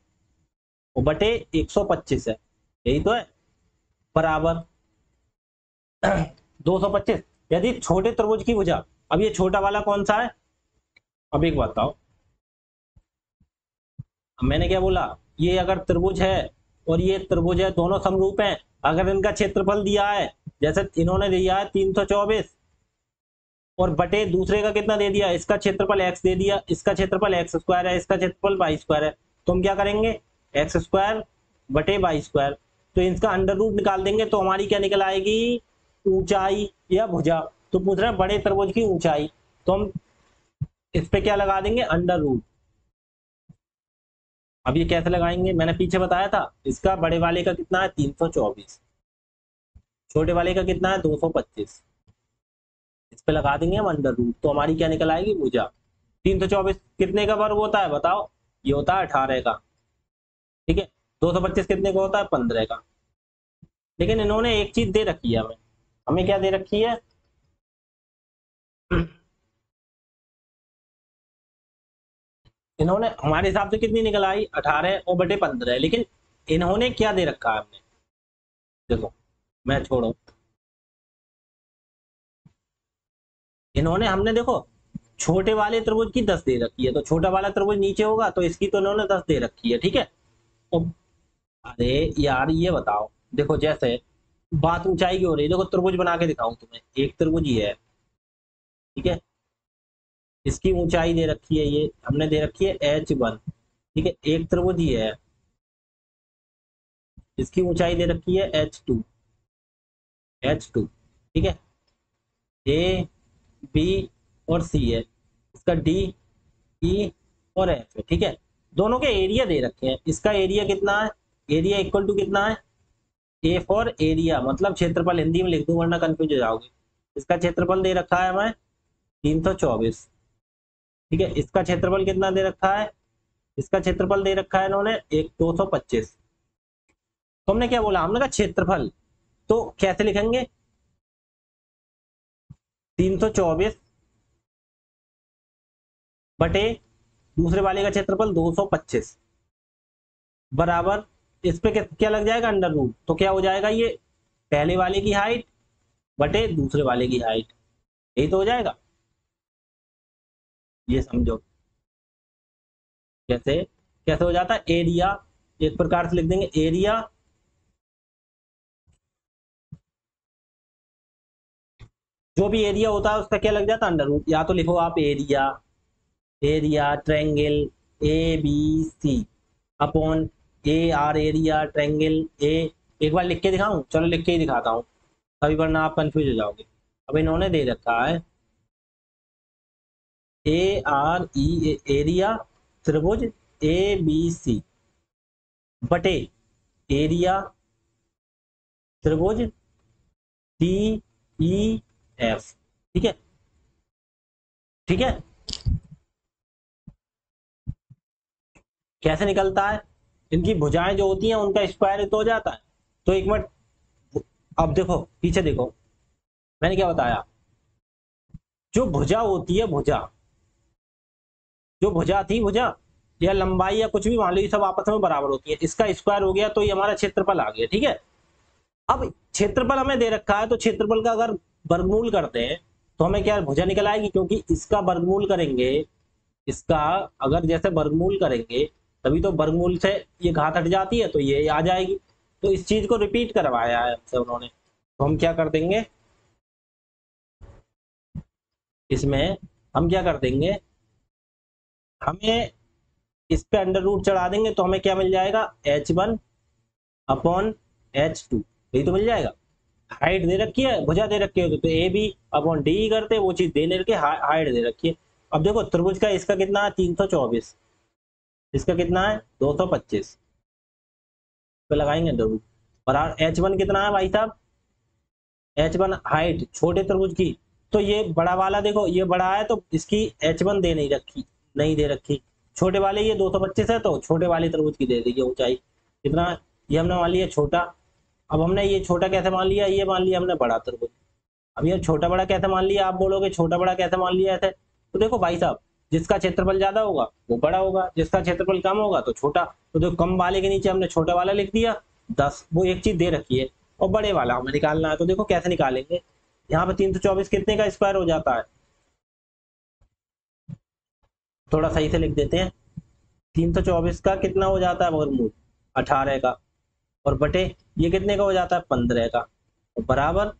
और बटे 125 है, यही तो है, बराबर 225, यदि छोटे त्रिभुज की भुजा, अब ये छोटा वाला कौन सा है, अब एक बताओ, मैंने क्या बोला, ये अगर त्रिभुज है और ये त्रिभुज है, दोनों समरूप हैं, अगर इनका क्षेत्रफल दिया है, जैसे इन्होंने दिया है 324 और बटे दूसरे का कितना दे दिया, इसका क्षेत्रफल x दे दिया, इसका क्षेत्रफल x स्क्वायर है, इसका क्षेत्रफल वाई स्क्वायर है, तो हम क्या करेंगे, एक्स स्क्वायर बटे वाई स्क्वायर, तो इसका अंडर रूट निकाल देंगे, तो हमारी क्या निकल आएगी, ऊंचाई या भुजा। तो पूछ रहे हैं बड़े त्रिभुज की ऊंचाई, तो हम इस पे क्या लगा देंगे, अंडर रूट। अब ये कैसे लगाएंगे, मैंने पीछे बताया था, इसका बड़े वाले का कितना है 324, छोटे वाले का कितना है 225, इस पे लगा देंगे हम अंडर रूट, तो हमारी क्या निकल आएगी, भुजा। 324 कितने का वर्ग होता है बताओ, ये होता है 18 का, ठीक है। 225 कितने का होता है, 15 का। लेकिन इन्होंने एक चीज दे रखी है हमें, हमें क्या दे रखी है, इन्होंने हमारे हिसाब से कितनी निकल आई, 18 और बटे 15, लेकिन इन्होंने क्या दे रखा है हमने, देखो मैं छोड़ो, इन्होंने हमने देखो छोटे वाले त्रिभुज की 10 दे रखी है, तो छोटा वाला त्रिभुज नीचे होगा, तो इसकी तो इन्होंने 10 दे रखी है, ठीक है। अब अरे यार ये बताओ, देखो जैसे बात ऊंचाई की हो रही है, देखो त्रिभुज बना के दिखाऊं तुम्हें, एक त्रिभुज ही है, ठीक है, इसकी ऊंचाई दे रखी है, ये हमने दे रखी है h1, ठीक है, एक त्रिभुज ही है, इसकी ऊंचाई दे रखी है h2, ठीक है, ए बी और सी है, इसका डी ई और एफ है, ठीक है। दोनों के एरिया दे रखे हैं, इसका एरिया कितना है, एरिया इक्वल टू कितना है, ए फॉर एरिया, मतलब क्षेत्रफल, हिंदी में लिख दूं वरना कंफ्यूज हो जाओगे। इसका क्षेत्रफल दे रखा है हमें 324, ठीक है, इसका क्षेत्रफल कितना दे रखा है, इसका क्षेत्रफल दे रखा है इन्होंने एक 225। तो हमने क्या बोला, हमने कहा क्षेत्रफल, तो कैसे लिखेंगे, 324 बटे दूसरे वाले का क्षेत्रफल 225 बराबर, इस पे क्या लग जाएगा, अंडर रूट, तो क्या हो जाएगा, ये पहले वाले की हाइट बटे दूसरे वाले की हाइट, यही तो हो जाएगा। ये समझो कैसे, कैसे हो जाता है, एरिया एक प्रकार से लिख देंगे, एरिया जो भी एरिया होता है उसका क्या लग जाता है, अंडर रूट, या तो लिखो आप area, area triangle A B C upon A R, area triangle A, एक बार लिख के दिखाऊं, चलो लिख के ही दिखाता हूँ, अभी वरना आप कंफ्यूज हो जाओगे। अब इन्होंने दे रखा है ए आर ई, एरिया त्रिभुज ए बी सी बटे एरिया त्रिभुज डी ई एफ, ठीक है, ठीक है। कैसे निकलता है, इनकी भुजाएं जो होती हैं उनका स्क्वायर तो हो जाता है, तो एक मिनट, अब देखो पीछे देखो, मैंने क्या बताया, जो भुजा होती है, भुजा जो भुजा थी, भुजा या लंबाई या कुछ भी मान लो, ये सब आपस में बराबर होती है, इसका स्क्वायर हो गया तो ये हमारा क्षेत्रफल आ गया, ठीक है। अब क्षेत्रफल हमें दे रखा है, तो क्षेत्रफल का अगर वर्गमूल करते हैं तो हमें क्या भुजा निकल आएगी, क्योंकि इसका वर्गमूल करेंगे, इसका अगर जैसे वर्गमूल करेंगे तभी तो वर्गमूल से ये घात हट जाती है, तो ये आ जाएगी, तो इस चीज को रिपीट करवाया है हमसे उन्होंने, तो हम क्या कर देंगे, इसमें हम क्या कर देंगे, हमें इस पे अंडर रूट चढ़ा देंगे, तो हमें क्या मिल जाएगा, h1 अपॉन h2, यही तो मिल जाएगा। हाइट दे रखी है, भुजा दे रखी है, तो ए बी अपॉन डी करते, वो चीज दे रखी है, हाइट दे रखी है। अब देखो त्रिभुज का इसका कितना है 324, इसका कितना है 225, पे लगाएंगे अंडर रूट, और h1 कितना है भाई साहब, h1 हाइट छोटे त्रिभुज की, तो ये बड़ा वाला देखो, ये बड़ा है तो इसकी h1 दे नहीं रखी, नहीं दे रखी, छोटे वाले ये 225 है, तो छोटे वाले तरबूज की दे दी ऊंचाई कितना, ये हमने मान लिया छोटा। अब हमने ये छोटा कैसे मान लिया, ये मान लिया हमने बड़ा तरबूज। अब ये छोटा बड़ा कैसे मान लिया, आप बोलोगे छोटा बड़ा कैसे मान लिया ऐसे, तो देखो भाई साहब, जिसका क्षेत्रफल ज्यादा होगा वो बड़ा होगा, जिसका क्षेत्रफल कम होगा तो छोटा, तो जो कम वाले के नीचे हमने छोटा वाला लिख दिया 10, वो एक चीज दे रखी है, और बड़े वाला हमें निकालना है, तो देखो कैसे निकालेंगे, यहाँ पे 324 कितने का स्क्वायर हो जाता है, थोड़ा सही से लिख देते हैं, 324 का कितना हो जाता है वर्गमूल? 18 का। और बटे ये कितने का हो जाता है? 15 का। और बराबर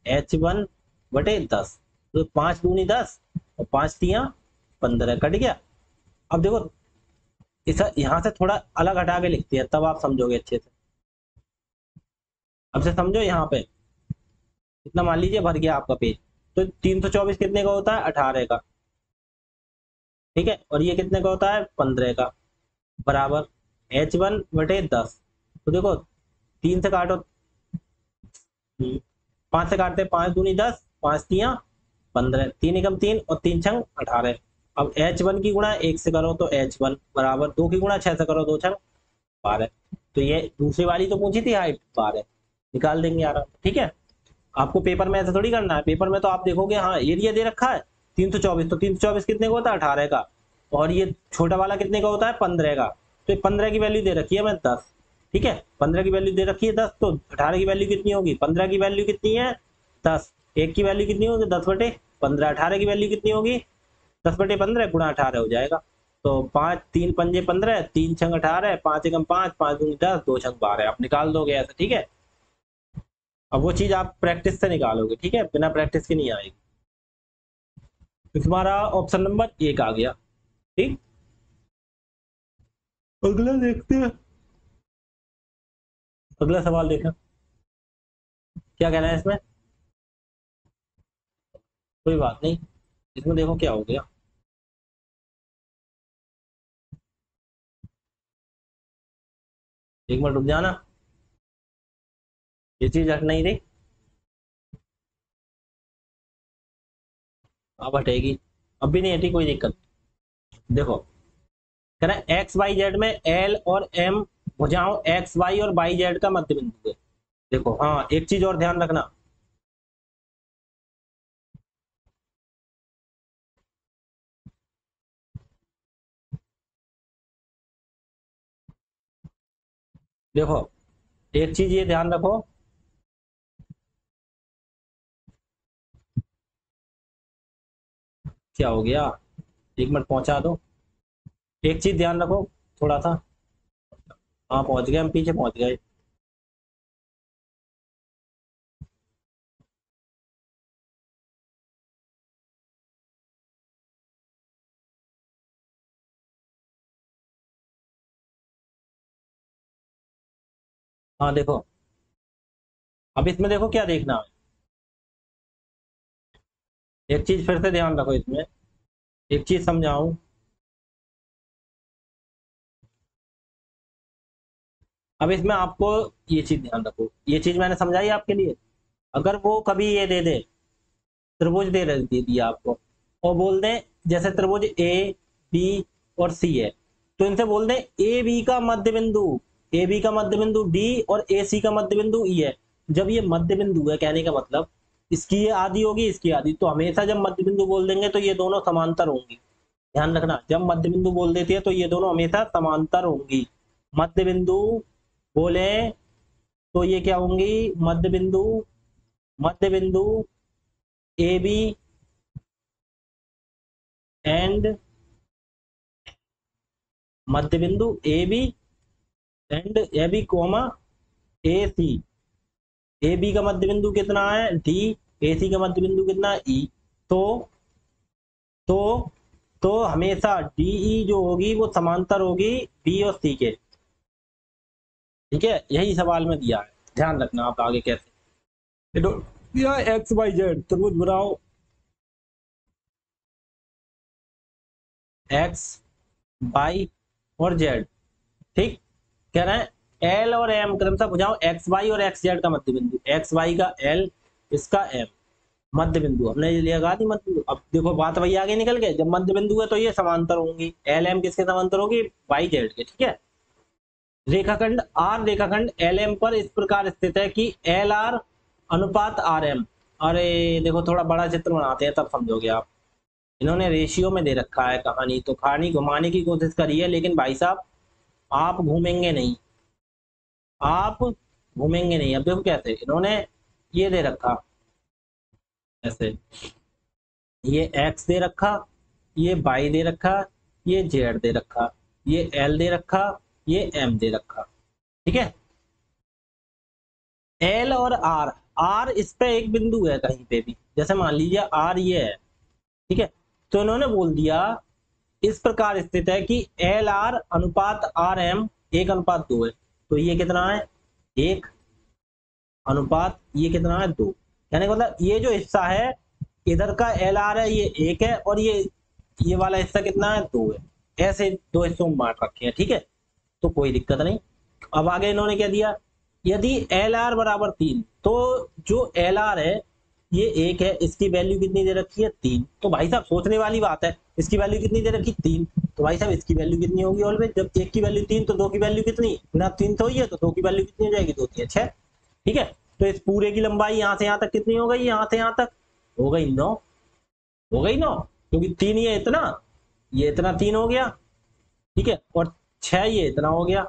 H1 बटे 10। तो 5 दूनी 10 और 5 तिया 15 कट गया। अब देखो इस यहाँ से थोड़ा अलग हटा के लिखते हैं, तब आप समझोगे अच्छे से। अब से समझो, यहाँ पे इतना मान लीजिए भर गया आपका पेज। तो 324 कितने का होता है? 18 का। ठीक है, और ये कितने का होता है? 15 का। बराबर H1 बटे 10। तो देखो 3 से काटो, 5 से काटते, 5 दूनी 10, 5 तिया 15, 3 एकम 3 और 3 छंग 18। अब H1 की गुणा 1 से करो तो H1 बराबर 2 की गुणा 6 से करो 2 छंग 12। तो ये दूसरी वाली तो पूछी थी हाइट 12, निकाल देंगे यार। ठीक है, आपको पेपर में ऐसा थोड़ी करना है। पेपर में तो आप देखोगे हाँ एरिया दे रखा है 324, तो 324 कितने का होता है? 18 का। और ये छोटा वाला कितने का होता है? 15 का। तो 15 की वैल्यू दे रखी है मैं 10। ठीक है, 15 की वैल्यू दे रखी है 10, तो 18 की वैल्यू कितनी होगी? 15 की वैल्यू कितनी है? 10। एक की वैल्यू कितनी होगी? 10 बटे 15। 18 की वैल्यू कितनी होगी? 10 बटे 15 गुणा 18 हो जाएगा। तो 5 3 पंजे 15, 3 छंग 18, 5 एकम 5, 5 दूनी 10, 2 छंग 12 आप निकाल दोगे ऐसे। ठीक है, अब वो चीज आप प्रैक्टिस से निकालोगे। ठीक है, बिना प्रैक्टिस के नहीं आएगी। तो तुम्हारा ऑप्शन नंबर 1 आ गया। ठीक, अगला देखते हैं। अगला सवाल देखना क्या कहना है इसमें। कोई बात नहीं, इसमें देखो क्या हो गया। एक मिनट रुक जाना, ये चीज हट नहीं रही, अब हटेगी। अब भी नहीं हटी, कोई दिक्कत। देखो कह रहा है एक्स वाई जेड में एल और एम भुजाओं एक्स वाई और वाई जेड का मध्य बिंदु है। देखो हाँ, एक चीज और ध्यान रखना। देखो एक चीज ये ध्यान रखो, क्या हो गया, एक मिनट पहुंचा दो। एक चीज ध्यान रखो थोड़ा सा। हाँ पहुंच गए, हम पीछे पहुंच गए। हाँ देखो, अब इसमें देखो क्या देखना है। एक चीज फिर से ध्यान रखो इसमें, एक चीज समझाऊं। अब इसमें आपको ये चीज ध्यान रखो, ये चीज मैंने समझाई आपके लिए। अगर वो कभी ये दे दे, त्रिभुज दे दिया आपको, और बोल दें जैसे त्रिभुज ए बी और सी है, तो इनसे बोल दें ए बी का मध्य बिंदु, ए बी का मध्य बिंदु डी और ए सी का मध्य बिंदु ई है। जब ये मध्य बिंदु है, कहने का मतलब इसकी ये आधी होगी, इसकी आधी, तो हमेशा जब मध्य बिंदु बोल देंगे तो ये दोनों समांतर होंगी। ध्यान रखना, जब मध्य बिंदु बोल देती है तो ये दोनों हमेशा समांतर होंगी। मध्य बिंदु बोले तो ये क्या होंगी? मध्य बिंदु, मध्य बिंदु ए बी एंड, मध्य बिंदु A B and A B comma A C. A B का मध्य बिंदु कितना है? डी। ए सी का मध्य बिंदु कितना है? ई। तो तो तो हमेशा डीई जो होगी वो समांतर होगी बी और सी के। ठीक है, यही सवाल में दिया है, ध्यान रखना आप आगे कैसे। ये तो दिया एक्स वाई जेड त्रिभुज बनाओ, एक्स वाई और जेड। ठीक, कह रहे हैं एल और एम क्रमशः बुझाओ एक्स वाई और एक्स जेड का मध्य बिंदु। एक्स वाई का एल, इसका एम, मध्य बिंदु हमने ये लगा दी मध्य बिंदु। अब देखो बात वही आगे निकल गए, जब मध्य बिंदु है तो ये समांतर होंगी, एल एम किसके समांतर होगी? वाई जेड के। ठीक है, रेखाखंड आर, रेखाखंड एल एम पर इस प्रकार स्थित है कि एल आर अनुपात आर एम। अरे देखो थोड़ा बड़ा चित्र बनाते हैं तब समझोगे आप। इन्होंने रेशियो में दे रखा है कहानी, तो कहानी घुमाने की कोशिश करी है, लेकिन भाई साहब आप घूमेंगे नहीं, आप घूमेंगे नहीं। अब देखो कैसे इन्होंने ये दे रखा, ऐसे ये एक्स दे रखा, ये वाई दे रखा, ये जेड दे रखा, ये एल दे रखा, ये एम दे रखा, ठीक है। एल और आर, आर इस पे एक बिंदु है कहीं पे भी, जैसे मान लीजिए आर ये है, ठीक है। तो इन्होंने बोल दिया इस प्रकार स्थित है कि एल आर अनुपात आर एम 1:2 है। तो ये कितना है, 1 अनुपात ये कितना है, 2। यानी मतलब ये जो हिस्सा है इधर का एल आर है ये 1 है, और ये वाला हिस्सा कितना है, 2 है। ऐसे दो हिस्सों में बांट रखे हैं, ठीक है। तो कोई दिक्कत नहीं। अब आगे इन्होंने क्या दिया, यदि एल आर बराबर 3, तो जो एल आर है ये 1 है, इसकी वैल्यू कितनी दे रखी है, 3। तो भाई साहब सोचने वाली बात है, इसकी वैल्यू कितनी दे रखी, 3। तो भाई साहब इसकी वैल्यू कितनी होगी ऑलवेज, जब 1 की वैल्यू 3 तो 2 की वैल्यू कितनी ना, 3 तो ही है, तो 2 की वैल्यू कितनी हो जाएगी, 2 3 6, ठीक है। तो इस पूरे की लंबाई यहाँ से यहाँ तक कितनी हो गई, यहाँ से यहाँ तक हो गई 9, हो गई 9, क्योंकि 3 ये इतना 3 हो गया, ठीक है, और 6 ये इतना हो गया,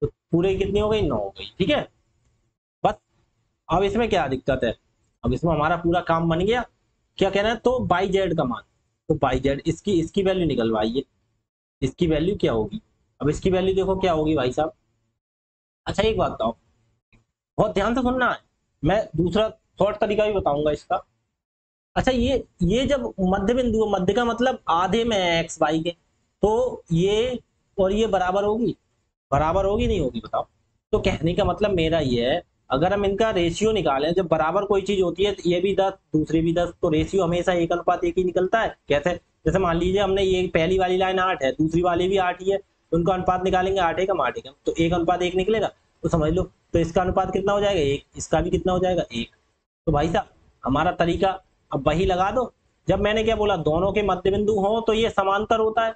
तो पूरे कितनी हो गई, 9 हो गई, ठीक है। बस अब इसमें क्या दिक्कत है, अब इसमें हमारा पूरा काम बन गया। क्या कहना है, तो बाई जेड का मान, तो बाई जेड इसकी इसकी वैल्यू निकलवाइए, इसकी वैल्यू क्या होगी। अब इसकी वैल्यू देखो क्या होगी भाई साहब। अच्छा एक बात बताओ, बहुत ध्यान से सुनना है, मैं दूसरा शॉर्ट तरीका भी बताऊंगा इसका। अच्छा ये जब मध्य बिंदु, मध्य का मतलब आधे में है एक्स वाई के, तो ये और ये बराबर होगी, बराबर होगी नहीं होगी बताओ। तो कहने का मतलब मेरा ये है, अगर हम इनका रेशियो निकालें, जब बराबर कोई चीज होती है तो ये भी 10 दूसरी भी 10, तो रेशियो हमेशा 1:1 ही निकलता है। कैसे, जैसे मान लीजिए हमने ये पहली वाली लाइन 8 है, दूसरी वाली भी 8 ही है, तो उनका अनुपात निकालेंगे 8 एकम 8 एकम, तो 1:1 निकलेगा। तो समझ लो, तो इसका अनुपात कितना हो जाएगा, 1, इसका भी कितना हो जाएगा, 1। तो भाई साहब हमारा तरीका अब वही लगा दो। जब मैंने क्या बोला, दोनों के मध्य बिंदु हो तो ये समांतर होता है,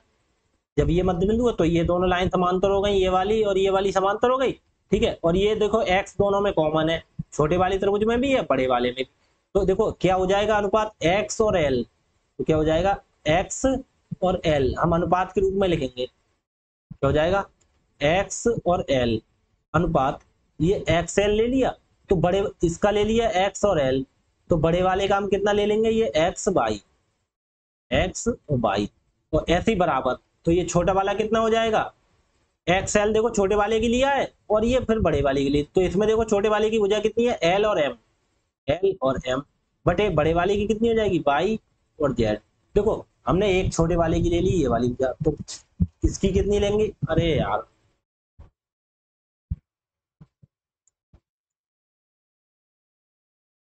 जब ये मध्य बिंदु है तो ये दोनों लाइन समांतर हो गई, ये वाली और ये वाली समांतर हो गई, ठीक है। और ये देखो एक्स दोनों में कॉमन है, छोटे वाले त्रिभुज में भी है, बड़े वाले में भी। तो देखो क्या हो जाएगा, अनुपात एक्स और एल, तो क्या हो जाएगा, एक्स और एल हम अनुपात के रूप में लिखेंगे, क्या हो जाएगा, एक्स और एल अनुपात, ये एक्स एल ले लिया, तो बड़े इसका ले लिया एक्स और एल, तो बड़े वाले का हम कितना ले लेंगे, ये एक्स बाई, एक्स और बाई, और ऐसे ही बराबर। तो ये छोटा वाला कितना हो जाएगा, एक्सएल देखो छोटे वाले के लिया है, और ये फिर बड़े वाले के लिए, तो इसमें देखो छोटे वाले की भुजा कितनी है, एल और एम, एल और एम बटे बड़े वाले की कितनी हो जाएगी, बाई और जेड। देखो हमने एक छोटे वाले की ले ली ये वाली भुजा, तो इसकी कितनी लेंगे, अरे यार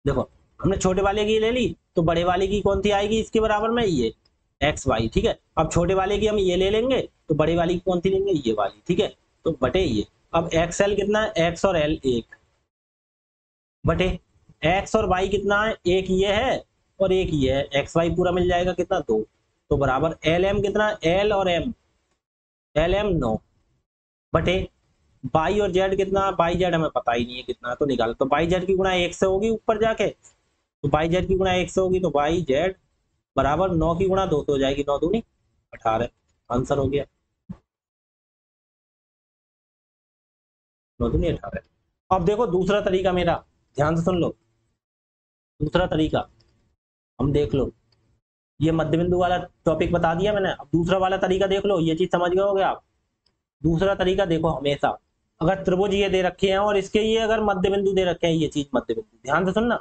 देखो हमने छोटे वाले की ले ली, तो बड़े वाले की कौन सी आएगी इसके बराबर में, ये एक्स वाई, ठीक है। अब छोटे वाले की हम ये ले लेंगे, तो बड़े वाली की कौन सी लेंगे, ये वाली, ठीक है। तो बटे ये, अब एक्स एल कितना है, एक्स और एल 1 बटे एक्स और वाई कितना है, एक ये है और एक ये है, एक्स वाई पूरा मिल जाएगा कितना, 2। तो बराबर एल एम कितना, एल और एम, एल एम 9 बटे बाई और जेड कितना, बाई जेड हमें पता ही नहीं है कितना, तो निकाल, तो बाई जेड की गुणा 1 से होगी ऊपर जाके, तो बाई जेड की गुणा 1 से होगी, तो बाई जेड बराबर 9 की गुणा 2 से हो जाएगी, 9 दूनी 18, आंसर हो गया, 9 दूनी 18। अब देखो दूसरा तरीका मेरा, ध्यान से सुन लो, दूसरा तरीका हम देख लो, ये मध्य बिंदु वाला टॉपिक बता दिया मैंने, अब दूसरा वाला तरीका देख लो, ये चीज समझ गए होगे आप। दूसरा तरीका देखो, हमेशा अगर त्रिभुज ये दे रखे हैं और इसके ये अगर मध्य बिंदु दे रखे हैं, ये चीज मध्य बिंदु, ध्यान से सुनना,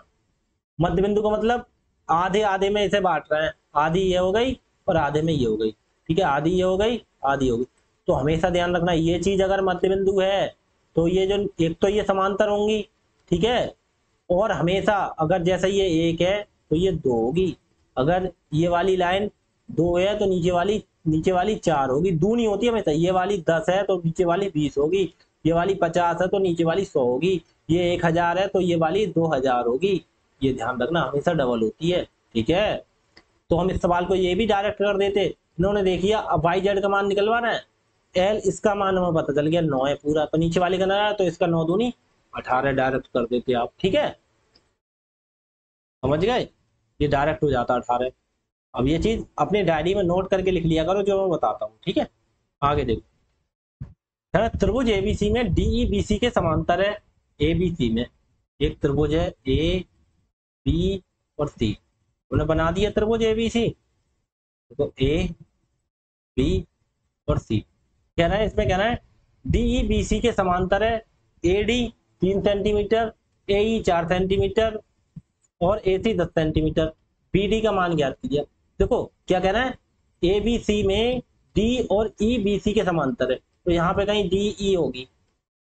मध्य बिंदु का मतलब आधे आधे में इसे बांट रहे हैं, आधी ये हो गई और आधे में ये हो गई, ठीक है, आधी ये हो गई आधी हो गई। तो हमेशा ध्यान रखना, ये चीज अगर मध्य बिंदु है तो ये जो एक तो ये समांतर होंगी, ठीक है, और हमेशा अगर जैसे ये 1 है तो ये 2 होगी, अगर ये वाली लाइन 2 है तो नीचे वाली 4 होगी, दूनी होती है हमेशा, ये वाली 10 है तो नीचे वाली 20 होगी, ये वाली 50 है तो नीचे वाली 100 होगी, ये 1000 है तो ये वाली 2000 होगी। ये ध्यान रखना हमेशा डबल होती है, ठीक है। तो हम इस सवाल को ये भी डायरेक्ट कर देते, इन्होंने देखिए अब वाई जेड का मान निकलवाना है, एल इसका मान हमें पता चल गया 9 है पूरा, तो नीचे वाले का 9 है तो इसका 9 दूनी 18 डायरेक्ट कर देते आप, ठीक है, समझ गए, ये डायरेक्ट हो जाता 18। अब ये चीज अपनी डायरी में नोट करके लिख लिया करो जो मैं बताता हूँ, ठीक है। आगे देखो, है ना, त्रिभुज एबीसी में डीई बीसी के समांतर है, एबीसी में एक त्रिभुज है ए बी और सी, उन्हें बना दिया त्रिभुज एबीसी, तो ए बी और सी, कह रहा है, इसमें कह रहा है डीई बीसी के समांतर है, एडी 3 सेंटीमीटर, एई 4 सेंटीमीटर और एसी 10 सेंटीमीटर। बीडी का मान ज्ञात कीजिए। देखो क्या कह रहा है, ए बी सी में डी और ई बी सी के समांतर है, तो यहाँ पे कहीं डी ई होगी,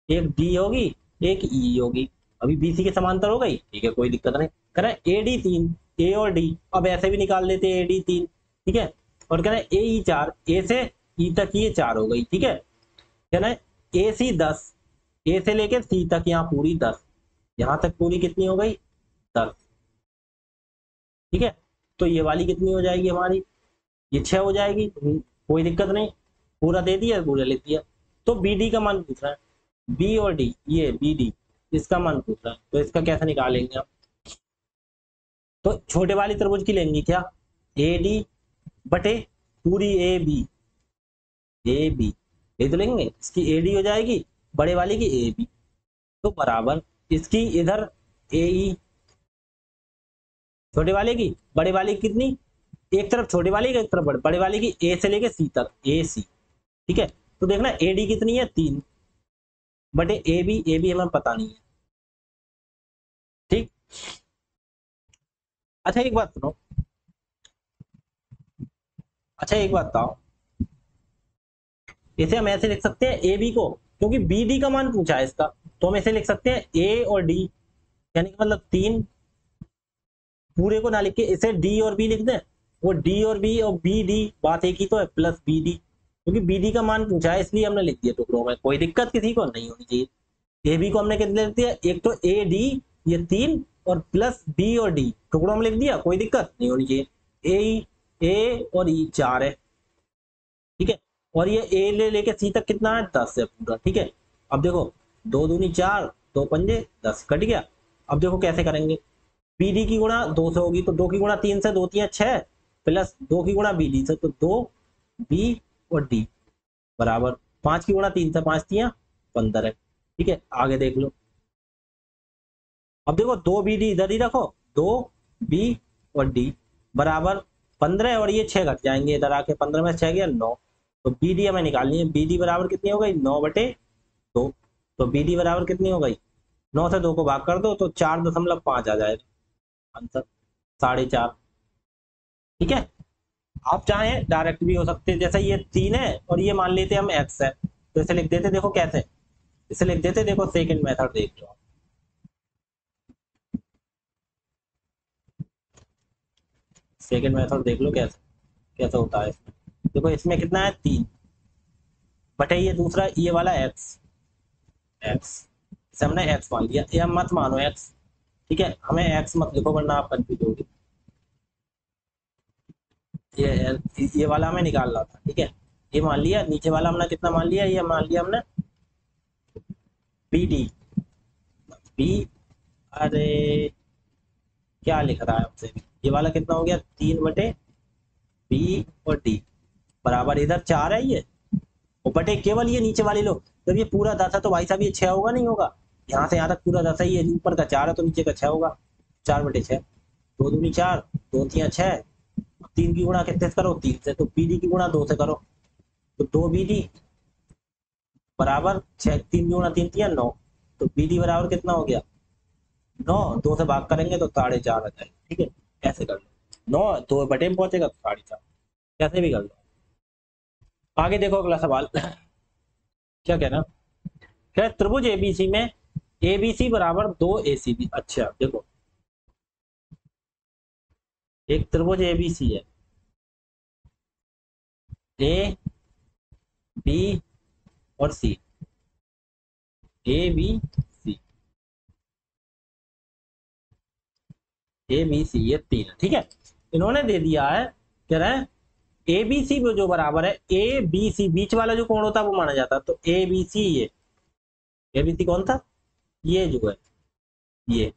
एक डी होगी, एक ई होगी। अभी बीसी के समांतर हो गई, ठीक है, कोई दिक्कत नहीं। कह रहा है ए डी 3, ए और डी, अब ऐसे भी निकाल लेते हैं, ए डी 3, ठीक है। और कह रहा है ए ई 4, ए से ई तक ये 4 हो गई, ठीक है। कह रहा है ए सी 10, ए से लेकर सी तक यहाँ पूरी 10, यहाँ तक पूरी कितनी हो गई, 10, ठीक है। तो ये वाली कितनी हो जाएगी हमारी, ये 6 हो जाएगी। कोई दिक्कत नहीं, पूरा दे दिया, पूरा ले दिया। तो बी डी का मान पूछ रहा है, बी और डी, ये बी डी, इसका मान पूछ रहा है, तो इसका कैसे निकालेंगे आप। तो छोटे वाली त्रिभुज की लेंगे क्या, ए डी बटे पूरी ए बी, ए बी ये तो लेंगे, इसकी ए डी हो जाएगी, बड़े वाली की ए बी, तो बराबर इसकी इधर ए ई, छोटे वाले की, बड़े वाले की कितनी, एक तरफ छोटे वाले की, एक तरफ बड़े वाले की, ए से लेके सी तक, ए सी, ठीक है। तो देखना ए डी कितनी है, 3 बटे ए बी हमें पता नहीं है, ठीक। अच्छा एक बात सुनो, अच्छा एक बात बताओ, इसे हम ऐसे लिख सकते हैं ए बी को, क्योंकि बी डी का मान पूछा है इसका, तो हम ऐसे लिख सकते हैं ए और डी, यानी कि मतलब 3, पूरे को ना लिख के इसे डी और बी लिख दें, वो डी और बी और बी डी बात एक ही तो है, प्लस बी डी, क्योंकि बी डी का मान पूछा है इसलिए हमने लिख दिया टुकड़ों में, कोई दिक्कत किसी को नहीं होनी चाहिए। ए बी को हमने कितने लिख दिया, एक तो ए डी ये 3 और प्लस बी और डी टुकड़ों में लिख दिया, कोई दिक्कत नहीं होनी चाहिए। ए और ई 4 है, ठीक है। और ये ए ले लेके सी तक कितना है, 10 है पूरा, ठीक है। अब देखो 2 दूनी 4, 2 पंजे 10, कट गया। अब देखो कैसे करेंगे, बी डी की गुणा 2 से होगी, तो 2 की गुणा 3 से, 2 3 6, प्लस 2 की गुणा बी डी से, तो 2 बी और डी बराबर 5 की गुणा 3 से, 5 3 15 है, ठीक है। आगे देख लो, अब देखो 2 बी डी इधर ही रखो, 2 बी और डी बराबर 15, और ये 6 घट जाएंगे इधर आके, 15 में 6 गया 9, तो बी डी हमें निकालनी है। बी डी बराबर कितनी हो गई, 9 बटे 2, तो बी डी बराबर कितनी हो गई, 9 से 2 को भाग कर दो तो 4.5 आ जाएगा आंसर, 4.5, ठीक है। आप चाहें डायरेक्ट भी हो सकते हैं, जैसे ये 3 है और ये मान लेते हम एक्स है, तो इसे लिख देते, देखो कैसे, इसे लिख देते, देखो सेकंड मेथड देख लो, सेकंड मेथड देख लो कैसे कैसे होता है इसमें। देखो इसमें कितना है, 3 बटे ये दूसरा ये वाला एक्स, एक्स इसे हमने एक्स मान लिया, ये हम मत मानो एक्स, ठीक है, हमें एक्स मत लिखो वरना आप कंफ्यूज होगी। ये वाला हमें निकालना था, ठीक है। ये मान लिया, नीचे वाला हमने कितना मान लिया, ये मान लिया हमने बी डी, बी, अरे क्या लिख रहा है हमसे, ये वाला कितना हो गया, 3 बटे बी और डी बराबर इधर 4 है ये, और बटे केवल ये नीचे वाली लो, जब ये पूरा 10 है तो भाई साहब ये 6 होगा, नहीं होगा, यहाँ से यहाँ तक पूरा 10 है, ये ऊपर का 4 है तो नीचे का 6 होगा, 4 बटे 6, 2 दूनी 4, 2 3 6, 3 की गुणा कितने से करो, 3 से, तो बी डी की गुणा 2 से करो, तो 2 बी डी बराबर 6, 3 की गुणा 3 3 9, तो बी डी बराबर कितना हो गया, 9, 2 से भाग करेंगे तो 4.5 आ जाएगा, ठीक है। ऐसे कर लो, 9 2 बटे में पहुंचेगा तो 4.5, कैसे भी कर लो। आगे देखो अगला सवाल क्या कहना, क्या त्रिभुज एबीसी में एबीसी बराबर 2 एसीबी। अच्छा देखो, एक त्रिभुज एबीसी है, ए बी और सी, A B C, A B सी ये 3 है, ठीक है। इन्होंने दे दिया है, कह रहे हैं ए बी सी जो बराबर है ए बी सी, बीच वाला जो कोण होता है वो माना जाता है, तो ए बी सी, ये ए बी सी कौन था, ये जो है ये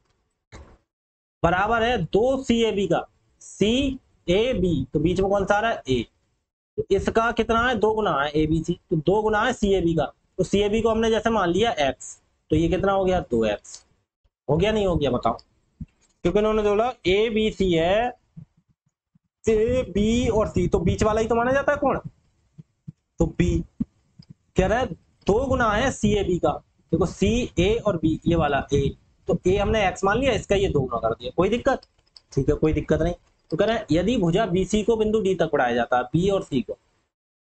बराबर है 2 सी ए बी का, सी ए बी तो बीच में कौन सा आ रहा है, ए, तो इसका कितना है, 2 गुना है ए बी सी, तो 2 गुना है सी ए बी का, तो सी ए बी को हमने जैसे मान लिया एक्स, तो ये कितना हो गया, 2x, हो गया नहीं हो गया बताओ, क्योंकि इन्होंने बोला ए बी सी है, ए बी और सी, तो बीच वाला ही तो माना जाता है कौन, तो बी, कह रहा है 2 गुना है सी ए बी का। देखो सी ए और बी, ये वाला ए, तो ए हमने एक्स मान लिया, इसका ये 2 गुना कर दिया, कोई दिक्कत? ठीक है, कोई दिक्कत नहीं। तो कह रहे हैं यदि भुजा बी सी को बिंदु डी तक बढ़ाया जाता है, बी और सी को,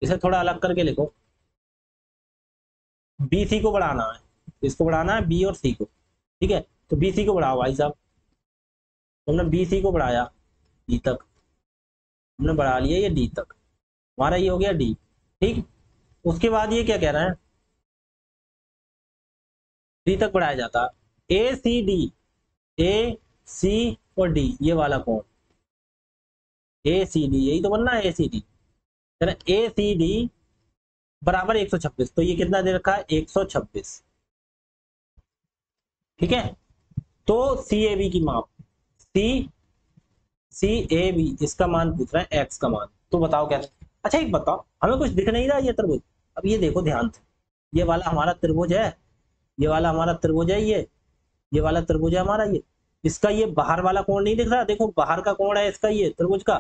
इसे थोड़ा अलग करके लिखो, बी सी को बढ़ाना है, इसको बढ़ाना है बी और सी को, ठीक है। तो बी सी को बढ़ाओ भाई साहब, तुमने बी सी को बढ़ाया डी तक, हमने बढ़ा लिया ये डी तक, हमारा ये हो गया डी, ठीक। उसके बाद ये क्या कह रहा है, डी तक बढ़ाया जाता है, ए सी डी, ए सी और डी, ये वाला कोण, ए सी डी, यही तो बनना है ए सी डी, ए सी डी बराबर 126, तो ये कितना दे रखा है 126, ठीक है। तो सी ए बी की माप, सी सी ए बी, इसका मान पूछ रहा है एक्स का मान, तो बताओ क्या। अच्छा एक बताओ, हमें कुछ दिख नहीं रहा ये त्रिभुज, अब ये देखो ध्यान से, ये वाला हमारा त्रिभुज है, ये वाला हमारा त्रिभुज है, ये वाला त्रिभुज है हमारा, ये इसका ये बाहर वाला कोण नहीं दिख रहा, देखो बाहर का कोण है इसका, ये त्रिभुज का।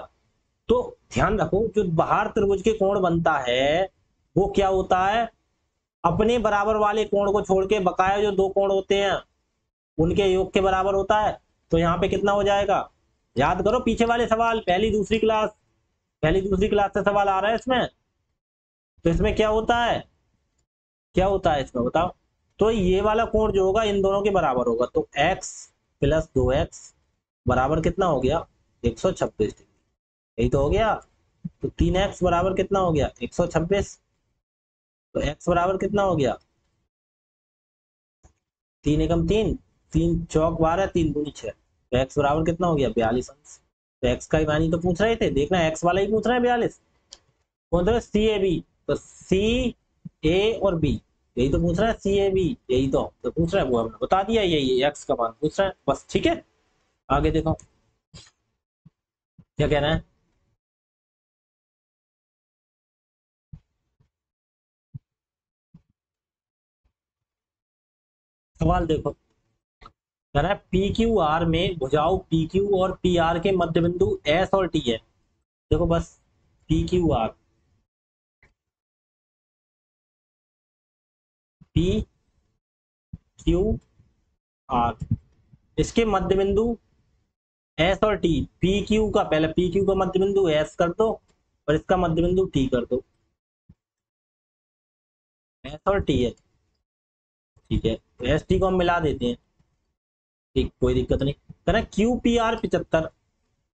तो ध्यान रखो, जो बाहर त्रिभुज के कोण बनता है वो क्या होता है, अपने बराबर वाले कोण को छोड़ के बकाया जो 2 कोण होते हैं उनके योग के बराबर होता है। तो यहाँ पे कितना हो जाएगा, याद करो पीछे वाले सवाल, पहली दूसरी क्लास से सवाल आ रहा है इसमें। तो इसमें क्या होता है, क्या होता है इसमें बताओ। तो ये वाला कोण जो होगा इन दोनों के बराबर होगा, तो x प्लस 2x बराबर कितना हो गया 126 डिग्री, यही तो हो गया। तो 3x बराबर कितना हो गया 126, तो x बराबर कितना हो गया 3 एकम 3, 3 चौक 12, 3 दूनी 6, तो x बराबर कितना हो गया 42 अंश। तो x का ही मान ही तो पूछ रहे थे, देखना x वाला ही पूछ रहे हैं 42, कौन सा सी ए बी, तो सी ए और बी, यही तो पूछ रहा है सी ए बी, यही तो पूछ रहा है, वो हमने बता दिया, यही एक्स का मान पूछ रहा है बस, ठीक है। आगे देखो क्या कह रहा है, सवाल देखो, कह रहा है पी क्यू आर में भुजाओं पी क्यू और पी आर के मध्य बिंदु एस और टी है। देखो बस P Q R, P Q R, इसके मध्य बिंदु एस और टी, पी क्यू का पहले पी क्यू का मध्य बिंदु एस कर दो और इसका मध्य बिंदु टी कर दो, एस और टी है, ठीक है। तो एस टी को हम मिला देते हैं, ठीक, कोई दिक्कत नहीं। करें Q P R 75,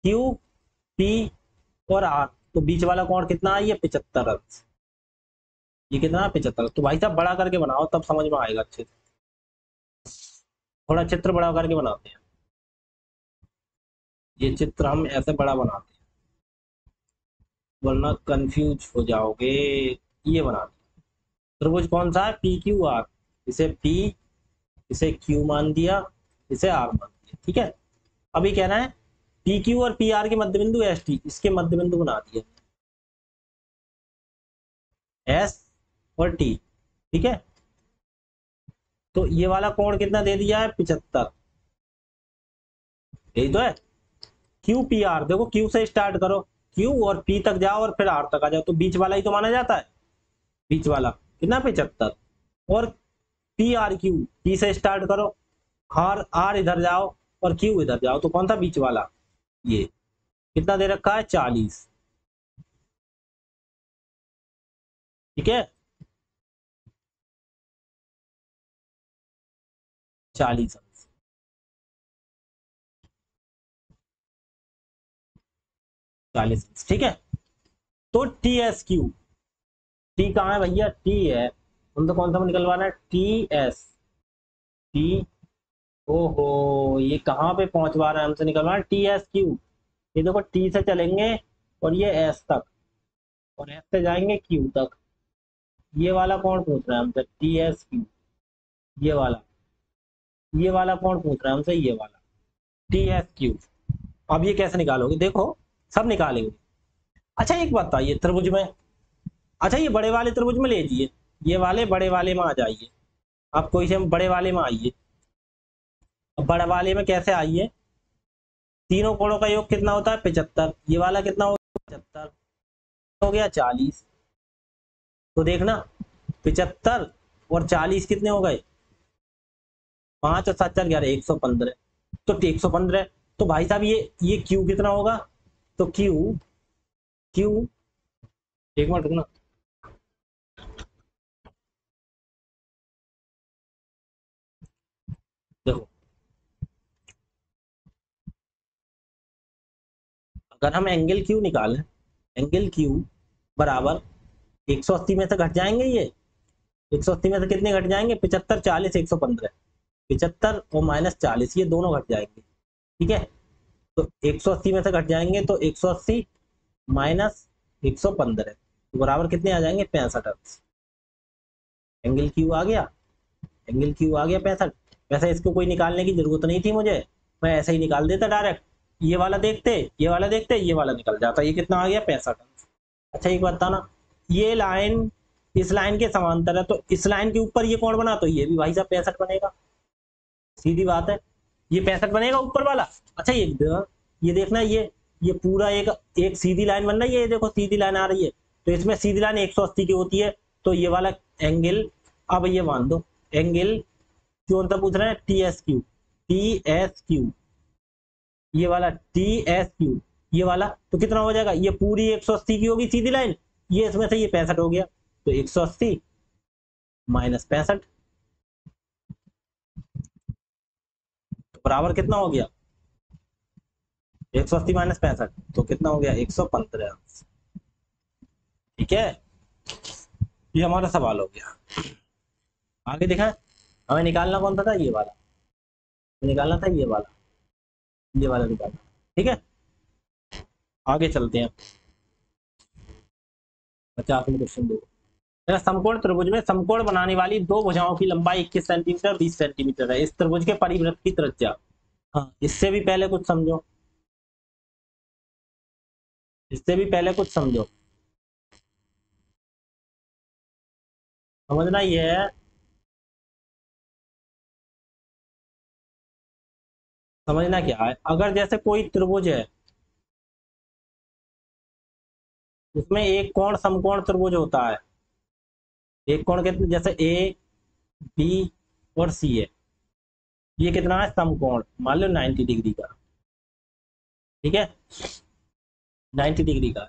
Q P और आर, तो बीच वाला कोण कितना है ये 75 अंश, ये कितना 75। तो भाई साहब बड़ा करके बनाओ तब समझ में आएगा अच्छे से, थोड़ा चित्र बड़ा करके बनाते हैं, ये चित्र हम ऐसे बड़ा बनाते हैं वरना कंफ्यूज हो जाओगे। ये बना त्रिभुज कौन सा है पी क्यू आर, इसे पी, इसे क्यू मान दिया, इसे आर मान दिया, ठीक है। अभी कहना है पी क्यू और पी आर के मध्य बिंदु एस टी, इसके मध्य बिंदु बना दिया एस और टी, ठीक है। तो ये वाला कोण कितना दे दिया है 75, यही तो है। क्यू पी आर, देखो क्यू से स्टार्ट करो, क्यू और पी तक जाओ और फिर आर तक आ जाओ, तो बीच वाला ही तो माना जाता है, बीच वाला कितना 75, और पी आर क्यू, पी से स्टार्ट करो, आर आर इधर जाओ और क्यू इधर जाओ, तो कौन सा बीच वाला, ये कितना दे रखा है 40, ठीक है 40 अंश, 40 अंश, ठीक है। तो टी एस क्यू, टी कहाँ है भैया, टी है, हम तो कौन सा निकलवाना है टी एस, टी, ओहो ये कहाँ पे पहुंचवा रहा है हमसे, निकलवाना है टी एस क्यू। ये देखो टी से चलेंगे और ये एस तक और एस से जाएंगे क्यू तक, ये वाला कौन पूछ रहा है हमसे टी एस क्यू, ये वाला, ये वाला कौन पूछ रहा है हमसे, ये वाला टी एस क्यू। अब ये कैसे निकालोगे, देखो सब निकालेंगे। अच्छा एक बात बताइए त्रिभुज में, अच्छा ये बड़े वाले त्रिभुज में ले जाइए, ये वाले बड़े वाले में आ जाइए, आप कोई से बड़े वाले में आइए, अब बड़े वाले में कैसे आइए, तीनों कोणों का योग कितना होता है 75, ये वाला कितना हो 75 हो गया 40, तो देखना 75 और 40 कितने हो गए? 5 और 7 4 11, 115। तो 115, तो भाई साहब ये क्यू कितना होगा? तो क्यू क्यू एक मिनट रुकना। देखो, अगर हम एंगल क्यू निकालें, एंगल क्यू बराबर 180 में से घट जाएंगे ये, 180 में से कितने घट जाएंगे? 75 40 115, 75 और -40 ये दोनों घट जाएंगे। ठीक है, तो 180 में से घट जाएंगे तो 180 माइनस 115 बराबर कितने आ जाएंगे? 65। एंगल क्यू आ गया, एंगल क्यू आ गया 65। वैसे इसको कोई निकालने की जरूरत नहीं थी मुझे, मैं ऐसे ही निकाल देता डायरेक्ट। ये वाला देखते, ये वाला देखते, ये वाला निकल जाता। ये कितना आ गया? 65। अच्छा एक बात बताना, ये लाइन इस लाइन के समांतर है, तो इस लाइन के ऊपर ये कौन बना? तो ये भी भाई साहब 65 बनेगा, सीधी बात है। ये 65 बनेगा ऊपर वाला। अच्छा ये देखना, ये पूरा एक एक सीधी लाइन बन रही है, ये देखो सीधी लाइन आ रही है, तो इसमें सीधी लाइन 180 की होती है, तो ये वाला एंगल, अब ये मान दो एंगल कौन सा पूछ रहे हैं? टी एस क्यू, ये वाला टी एस क्यू, ये वाला तो कितना हो जाएगा? ये पूरी 180 की होगी सीधी लाइन, ये इसमें से ये 65 हो गया, तो 180 माइनस 65 तो बराबर कितना हो गया? 180 माइनस 65 तो कितना हो गया? 115। ठीक है, ये हमारा सवाल हो गया। आगे देखा, हमें निकालना कौन सा था? ये वाला निकालना था, ये वाला निकालना। ठीक है, आगे चलते हैं। 50 क्वेश्चन दो। मेरा समकोण त्रिभुज में समकोण बनाने वाली दो भुजाओं की लंबाई 21 सेंटीमीटर 20 सेंटीमीटर है। इस त्रिभुज के परिवृत्त की त्रिज्या। हाँ, इससे भी पहले कुछ समझो, इससे भी पहले कुछ समझो। समझना ये है, समझना क्या है, अगर जैसे कोई त्रिभुज है, उसमें एक कोण समकोण त्रिभुज होता है। एक कोण के जैसे ए बी और सी है, ये कितना है? समकोण, मान लो 90 डिग्री का। ठीक है, 90 डिग्री का।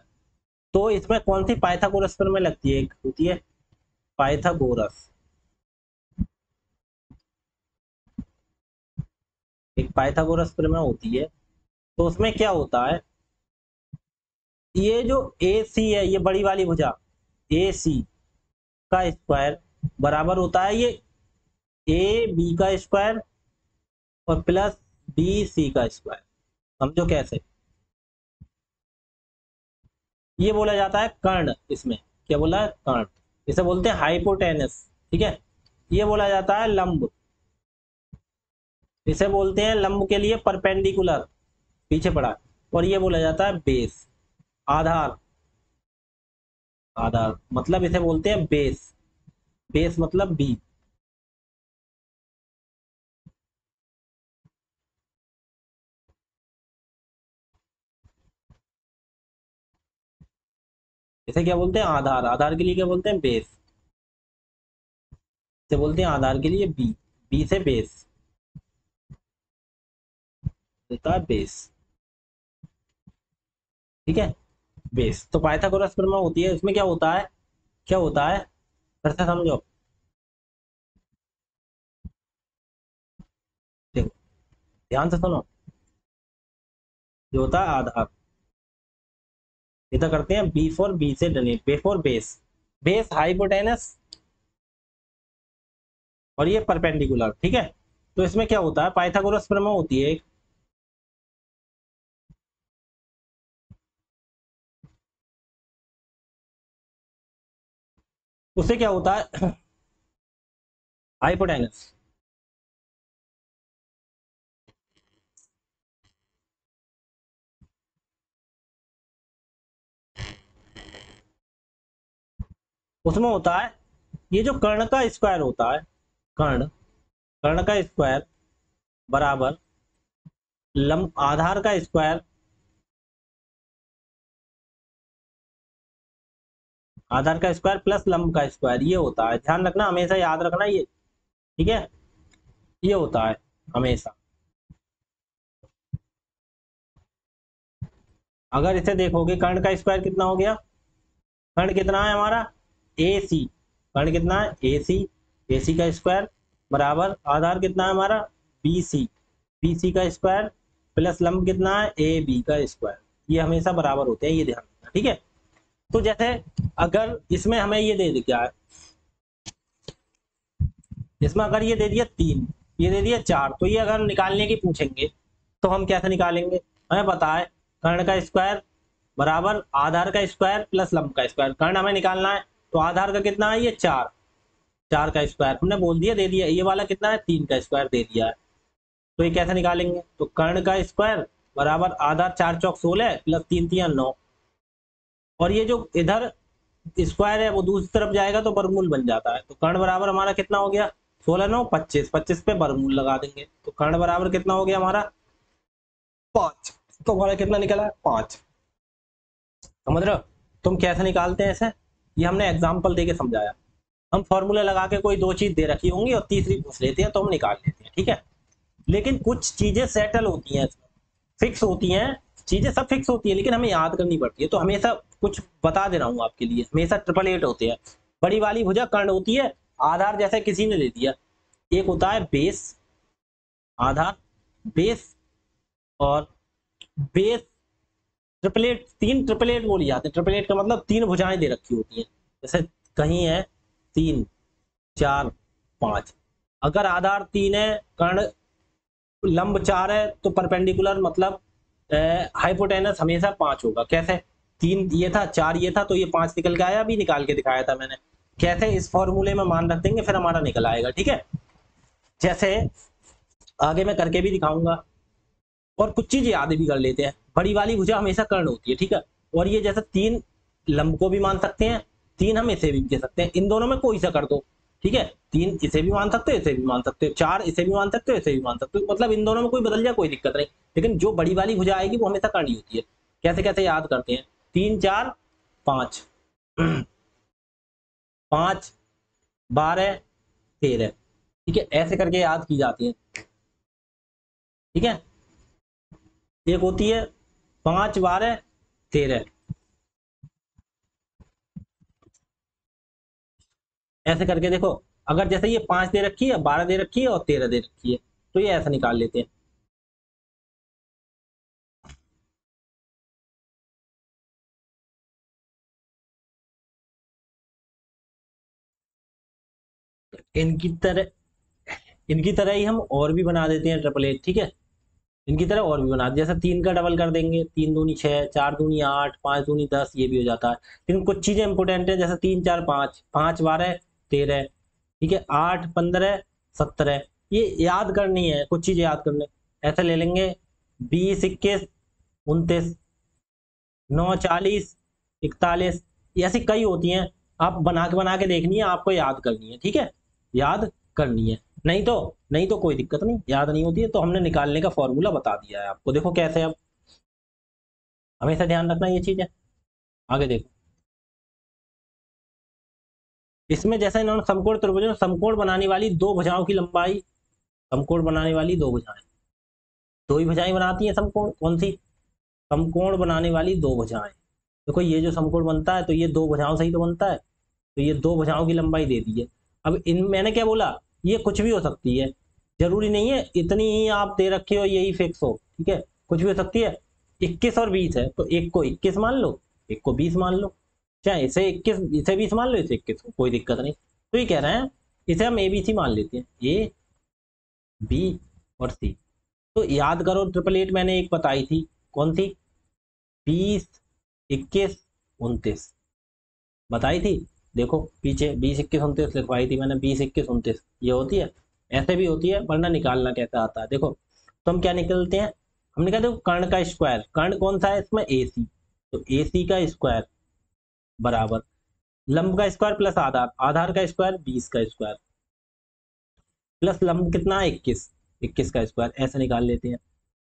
तो इसमें कौन सी पाइथागोरस प्रमेय लगती है? एक होती है पाइथागोरस, एक पाइथागोरस प्रमेय होती है। तो उसमें क्या होता है, ये जो ए सी है, ये बड़ी वाली भुजा ए सी का स्क्वायर बराबर होता है ये ए बी का स्क्वायर और प्लस बी सी का स्क्वायर। समझो कैसे, ये बोला जाता है कर्ण। इसमें क्या बोला है? कर्ण। इसे बोलते हैं हाइपोटेनस। ठीक है, ये बोला जाता है लंब, इसे बोलते हैं लंब के लिए परपेंडिकुलर, पीछे पड़ा। और ये बोला जाता है बेस, आधार। आधार मतलब इसे बोलते हैं बेस, बेस मतलब बी। इसे क्या बोलते हैं? आधार। आधार के लिए क्या बोलते हैं? बेस। इसे बोलते हैं आधार के लिए बी, बी से बेस होता है बेस। ठीक है, बेस। तो पाइथागोरस प्रमेय होती है, इसमें क्या होता है, क्या होता है, फिर से समझो। देखो, ध्यान से सुनो, जो होता है आधार, इधर करते हैं बी फॉर बी से डने, बे फॉर बेस, बेस हाइपोटेनस और ये परपेंडिकुलर। ठीक है, तो इसमें क्या होता है, पाइथागोरस प्रमेय होती है एक, उससे क्या होता है हाइपोटेनस, उसमें होता है ये जो कर्ण का स्क्वायर होता है, कर्ण, कर्ण का स्क्वायर बराबर लंब आधार का स्क्वायर आधार का स्क्वायर प्लस लंब का स्क्वायर, ये होता है, ध्यान रखना, हमेशा याद रखना ये, ठीक है, ये होता है हमेशा। अगर इसे देखोगे, कर्ण का स्क्वायर कितना हो गया, कर्ण कितना है हमारा, ए सी, कर्ण कितना है ए सी, ए सी का स्क्वायर बराबर आधार कितना है हमारा बी सी, बी सी का स्क्वायर प्लस लंब कितना है ए बी का स्क्वायर, ये हमेशा बराबर होते हैं, ये ध्यान रखना, ठीक है। तो जैसे अगर इसमें हमें ये दे दिया है, इसमें अगर ये दे दिया 3, ये दे दिया 4, तो ये अगर निकालने की पूछेंगे तो हम कैसे निकालेंगे, हमें पता है कर्ण का स्क्वायर बराबर आधार का स्क्वायर प्लस लंब का स्क्वायर, कर्ण हमें निकालना है, तो आधार का कितना है ये 4, 4 का स्क्वायर हमने बोल दिया दे दिया, ये वाला कितना है 3 का स्क्वायर दे दिया है, तो ये कैसे निकालेंगे, तो कर्ण का स्क्वायर बराबर आधार 4 चौक 16 प्लस 3 तिया 9, और ये जो इधर स्क्वायर है वो दूसरी तरफ जाएगा तो वर्गमूल बन जाता है, तो कर्ण बराबर हमारा कितना हो गया 16 9 25, 25 पे वर्गमूल लगा देंगे, तो कर्ण बराबर कितना हो गया हमारा 5, तो हमारा कितना निकला 5, समझ रहे हो। तुम कैसे निकालते हैं ऐसे, ये हमने एग्जाम्पल देके समझाया, हम फॉर्मूला लगा के कोई दो चीज दे रखी होंगी और तीसरी पूछ लेते हैं तो हम निकाल लेते हैं, ठीक है। लेकिन कुछ चीजें सेटल होती हैं, फिक्स होती हैं, चीजें सब फिक्स होती है लेकिन हमें याद करनी पड़ती है, तो हमेशा कुछ बता दे रहा हूँ आपके लिए, हमेशा 888 होते हैं, बड़ी वाली भुजा कर्ण होती है, आधार जैसे किसी ने दे दिया, एक होता है बेस, आधार बेस, और बेस ट्रिपलेट, 3 ट्रिपलेट बोली जाती है, ट्रिपलेट का मतलब 3 भुजाएं दे रखी होती हैं, जैसे कहीं है 3 4 5, अगर आधार 3 है, कर्ण लंब 4 है, तो परपेंडिकुलर मतलब हाइपोटेनस हमेशा 5 होगा, कैसे 3 ये था 4 ये था तो ये 5 निकल के आया, अभी निकाल के दिखाया था मैंने, कैसे इस फॉर्मूले में मान रख देंगे फिर हमारा निकल आएगा, ठीक है। जैसे आगे मैं करके भी दिखाऊंगा, और कुछ चीज याद भी कर लेते हैं, बड़ी वाली भुजा हमेशा कर्ण होती है, ठीक है, और ये जैसे 3 लंब को भी मान सकते हैं, 3 हम इसे भी कह सकते हैं, इन दोनों में कोई सा कर दो, ठीक है, 3 इसे भी मान सकते हो इसे भी मान सकते हो, 4 इसे भी मान सकते हो इसे भी मान सकते हो, मतलब इन दोनों में कोई बदल जाए कोई दिक्कत नहीं, लेकिन जो बड़ी वाली भुजा आएगी वो हमेशा कर्ण ही होती है। कैसे कैसे याद करते हैं, 3 4 5, 5 12 13, ठीक है, ऐसे करके याद की जाती है, ठीक है। एक होती है 5 12 13, ऐसे करके देखो, अगर जैसे ये 5 दे रखी है, 12 दे रखी है और 13 दे रखी है, तो ये ऐसा निकाल लेते हैं। इनकी तरह, इनकी तरह ही हम और भी बना देते हैं ट्रिपल एट, ठीक है, इनकी तरह और भी बना, जैसे 3 का डबल कर देंगे, 3 दूनी 6, 4 दूनी 8, 5 दूनी 10, ये भी हो जाता है, लेकिन कुछ चीजें इंपोर्टेंट है, जैसे 3 4 5, 5 12 13, ठीक है, 8 15 17, ये याद करनी है, कुछ चीजें याद करने, ऐसे ले लेंगे 20 21 29 9 40 41, ये ऐसी कई होती हैं, आप बना के देखनी है, आपको याद करनी है, ठीक है, याद करनी है, नहीं तो, नहीं तो कोई दिक्कत नहीं, याद नहीं होती है तो हमने निकालने का फॉर्मूला बता दिया है आपको, देखो कैसे, अब हमेशा ध्यान रखना ये चीज है। आगे देखो, इसमें जैसे इन्होंने समकोण त्रिभुज में समकोण बनाने वाली दो भुजाओं की लंबाई, समकोण बनाने वाली दो भुजाएं, दो ही भुजाएं बनाती हैं समकोण, कौन सी, समकोण बनाने वाली दो भुजाएं, देखो ये जो समकोण बनता है तो ये दो भुजाओं से ही तो बनता है, तो ये दो भुजाओं की लंबाई दे दी है। अब इन मैंने क्या बोला, ये कुछ भी हो सकती है, जरूरी नहीं है इतनी ही आप दे रखे हो यही फिक्स हो, ठीक है, कुछ भी हो सकती है, 21 और 20 है तो एक को 21 मान लो, एक को 20 मान लो, चाहे इसे 21 इसे 20 मान लो, इसे 21, कोई दिक्कत नहीं, तो ये कह रहे हैं इसे हम ABC मान लेते हैं, ए बी और सी, तो याद करो ट्रिपल एट मैंने एक बताई थी, कौन सी, 20 21 29 बताई थी, देखो पीछे 20 21 29 लिखवाई थी मैंने, 20 21 29 ये होती है, ऐसे भी होती है, वरना निकालना कैसे आता है, देखो तो हम क्या निकलते हैं, हमने कहा देखो कर्ण का स्क्वायर, कर्ण कौन सा है इसमें ए सी, तो ए सी का स्क्वायर बराबर लंब का स्क्वायर प्लस आधार, आधार का स्क्वायर 20 का स्क्वायर प्लस लंब कितना है 21, 21 का स्क्वायर, ऐसे निकाल लेते हैं,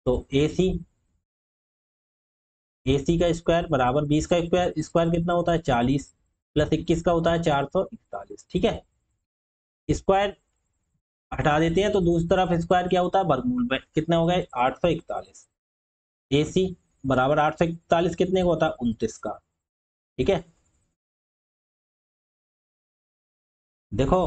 तो ए सी का स्क्वायर बराबर 20 का स्क्वायर, स्क्वायर कितना होता है 40 प्लस 21 का होता है 441, ठीक है। स्क्वायर हटा देते हैं तो दूसरी तरफ स्क्वायर क्या होता है, वर्गमूल में। कितने हो गए, 841। AC बराबर 841 कितने का होता है, 29 का, ठीक है। देखो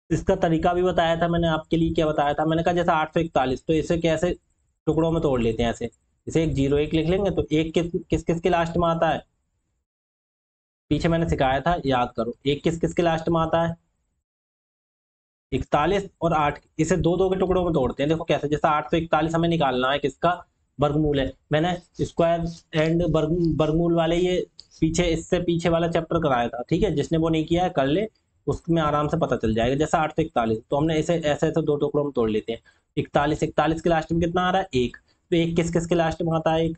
इसका तरीका भी बताया था मैंने आपके लिए। क्या बताया था मैंने, कहा जैसा 841 तो इसे कैसे टुकड़ों में तोड़ लेते हैं ऐसे। इसे एक 01 लिख लेंगे तो एक किस किस के लास्ट में आता है, पीछे मैंने सिखाया था, याद करो। एक किस किस के लास्ट में आता है, 41 और 8। इसे दो दो के टुकड़ों में तोड़ते हैं। देखो कैसे, जैसा 841 हमें निकालना है, किसका, वर्गमूल है। मैंने स्क्वायर एंड वर्गमूल वाले ये पीछे, इससे पीछे वाला चैप्टर कराया था, ठीक है। जिसने वो नहीं किया है कर ले, उसमें आराम से पता चल जाएगा। जैसा 841 तो हमने इसे ऐसे ऐसे दो टुकड़ों में तोड़ लेते हैं। 41 के लास्ट में कितना आ रहा है, एक। तो एक किस किस के लास्ट में आता है, एक।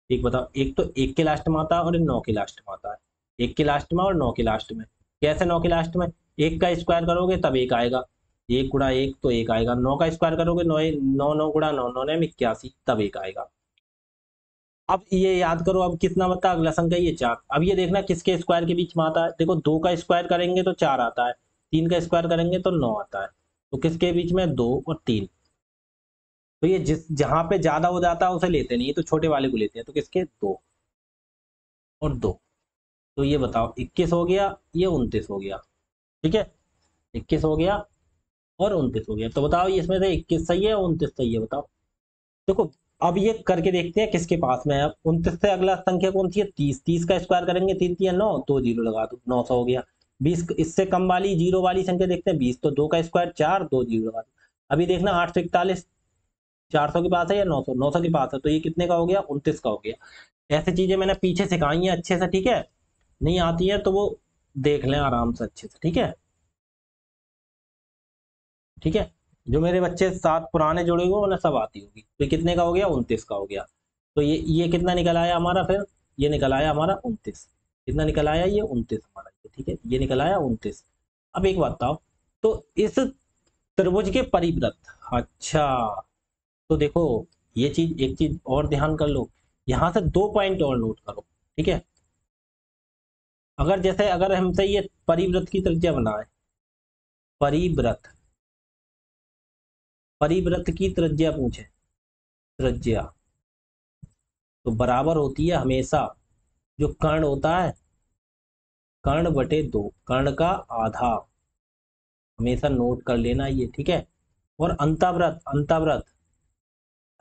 एक बताओ, एक तो एक के लास्ट में आता है और 9 के लास्ट में आता है। एक के लास्ट में और 9 के लास्ट में। कैसे 9 के लास्ट में, एक का स्क्वायर करोगे तब एक आएगा, एक गुणा एक तो एक आएगा। 9 का स्क्वायर करोगे, नौ नौ नौ गुणा नौ, 9 में 81, तब एक आएगा। अब ये याद करो, अब कितना बता, अगला संख्या ये 4। अब ये देखना किसके स्क्वायर के बीच में आता है। देखो 2 का स्क्वायर करेंगे तो 4 आता है, 3 का स्क्वायर करेंगे तो 9 आता है। तो किसके बीच में, 2 और 3। तो ये जिस जहां पे ज्यादा हो जाता है उसे लेते नहीं, तो छोटे वाले को लेते हैं। तो किसके, 2 और 2। तो ये बताओ 21 हो गया, ये 29 हो गया, ठीक है। 21 हो गया और 29 हो गया। तो बताओ ये इसमें से 21 सही है, 29 सही है, बताओ। देखो अब ये करके देखते हैं किसके पास में है। अब 29 से अगला संख्या कौन सी है, 30। 30 का स्क्वायर करेंगे, 3 3 9, 2 जीरो लगा दो, 900 हो गया। 20 इससे कम वाली जीरो वाली संख्या देखते हैं, 20। तो 2 का स्क्वायर 4, 2 जीरो लगा दो। अभी देखना 841 400 के पास है या 900, 900 के पास है। तो ये कितने का हो गया, 29 का हो गया। ऐसी चीजें मैंने पीछे सिखाई हैं अच्छे से, ठीक है। नहीं आती है तो वो देख लें आराम से अच्छे से, ठीक है। ठीक है, जो मेरे बच्चे साथ पुराने जुड़े हुए उन्हें सब आती होगी। तो कितने का हो गया, 29 का हो गया। तो ये कितना निकल आया हमारा फिर, ये निकल आया हमारा 29। कितना निकल आया, ये 29 हमारा, ठीक है, ये निकल आया 29। अब एक बात बताओ, तो इस त्रिभुज के परिव्रत, अच्छा, तो देखो ये चीज, एक चीज और ध्यान कर लो, यहां से 2 पॉइंट और नोट करो, ठीक है। अगर जैसे अगर हमसे ये परिव्रत की त्रिज्या बना है, परिव्रत, परिव्रत की त्रिज्या पूछे, त्रिज्या तो बराबर होती है हमेशा, जो कर्ण होता है, कर्ण बटे 2, कर्ण का आधा। हमेशा नोट कर लेना ये, ठीक है। और अंतःव्रत, अंतःव्रत,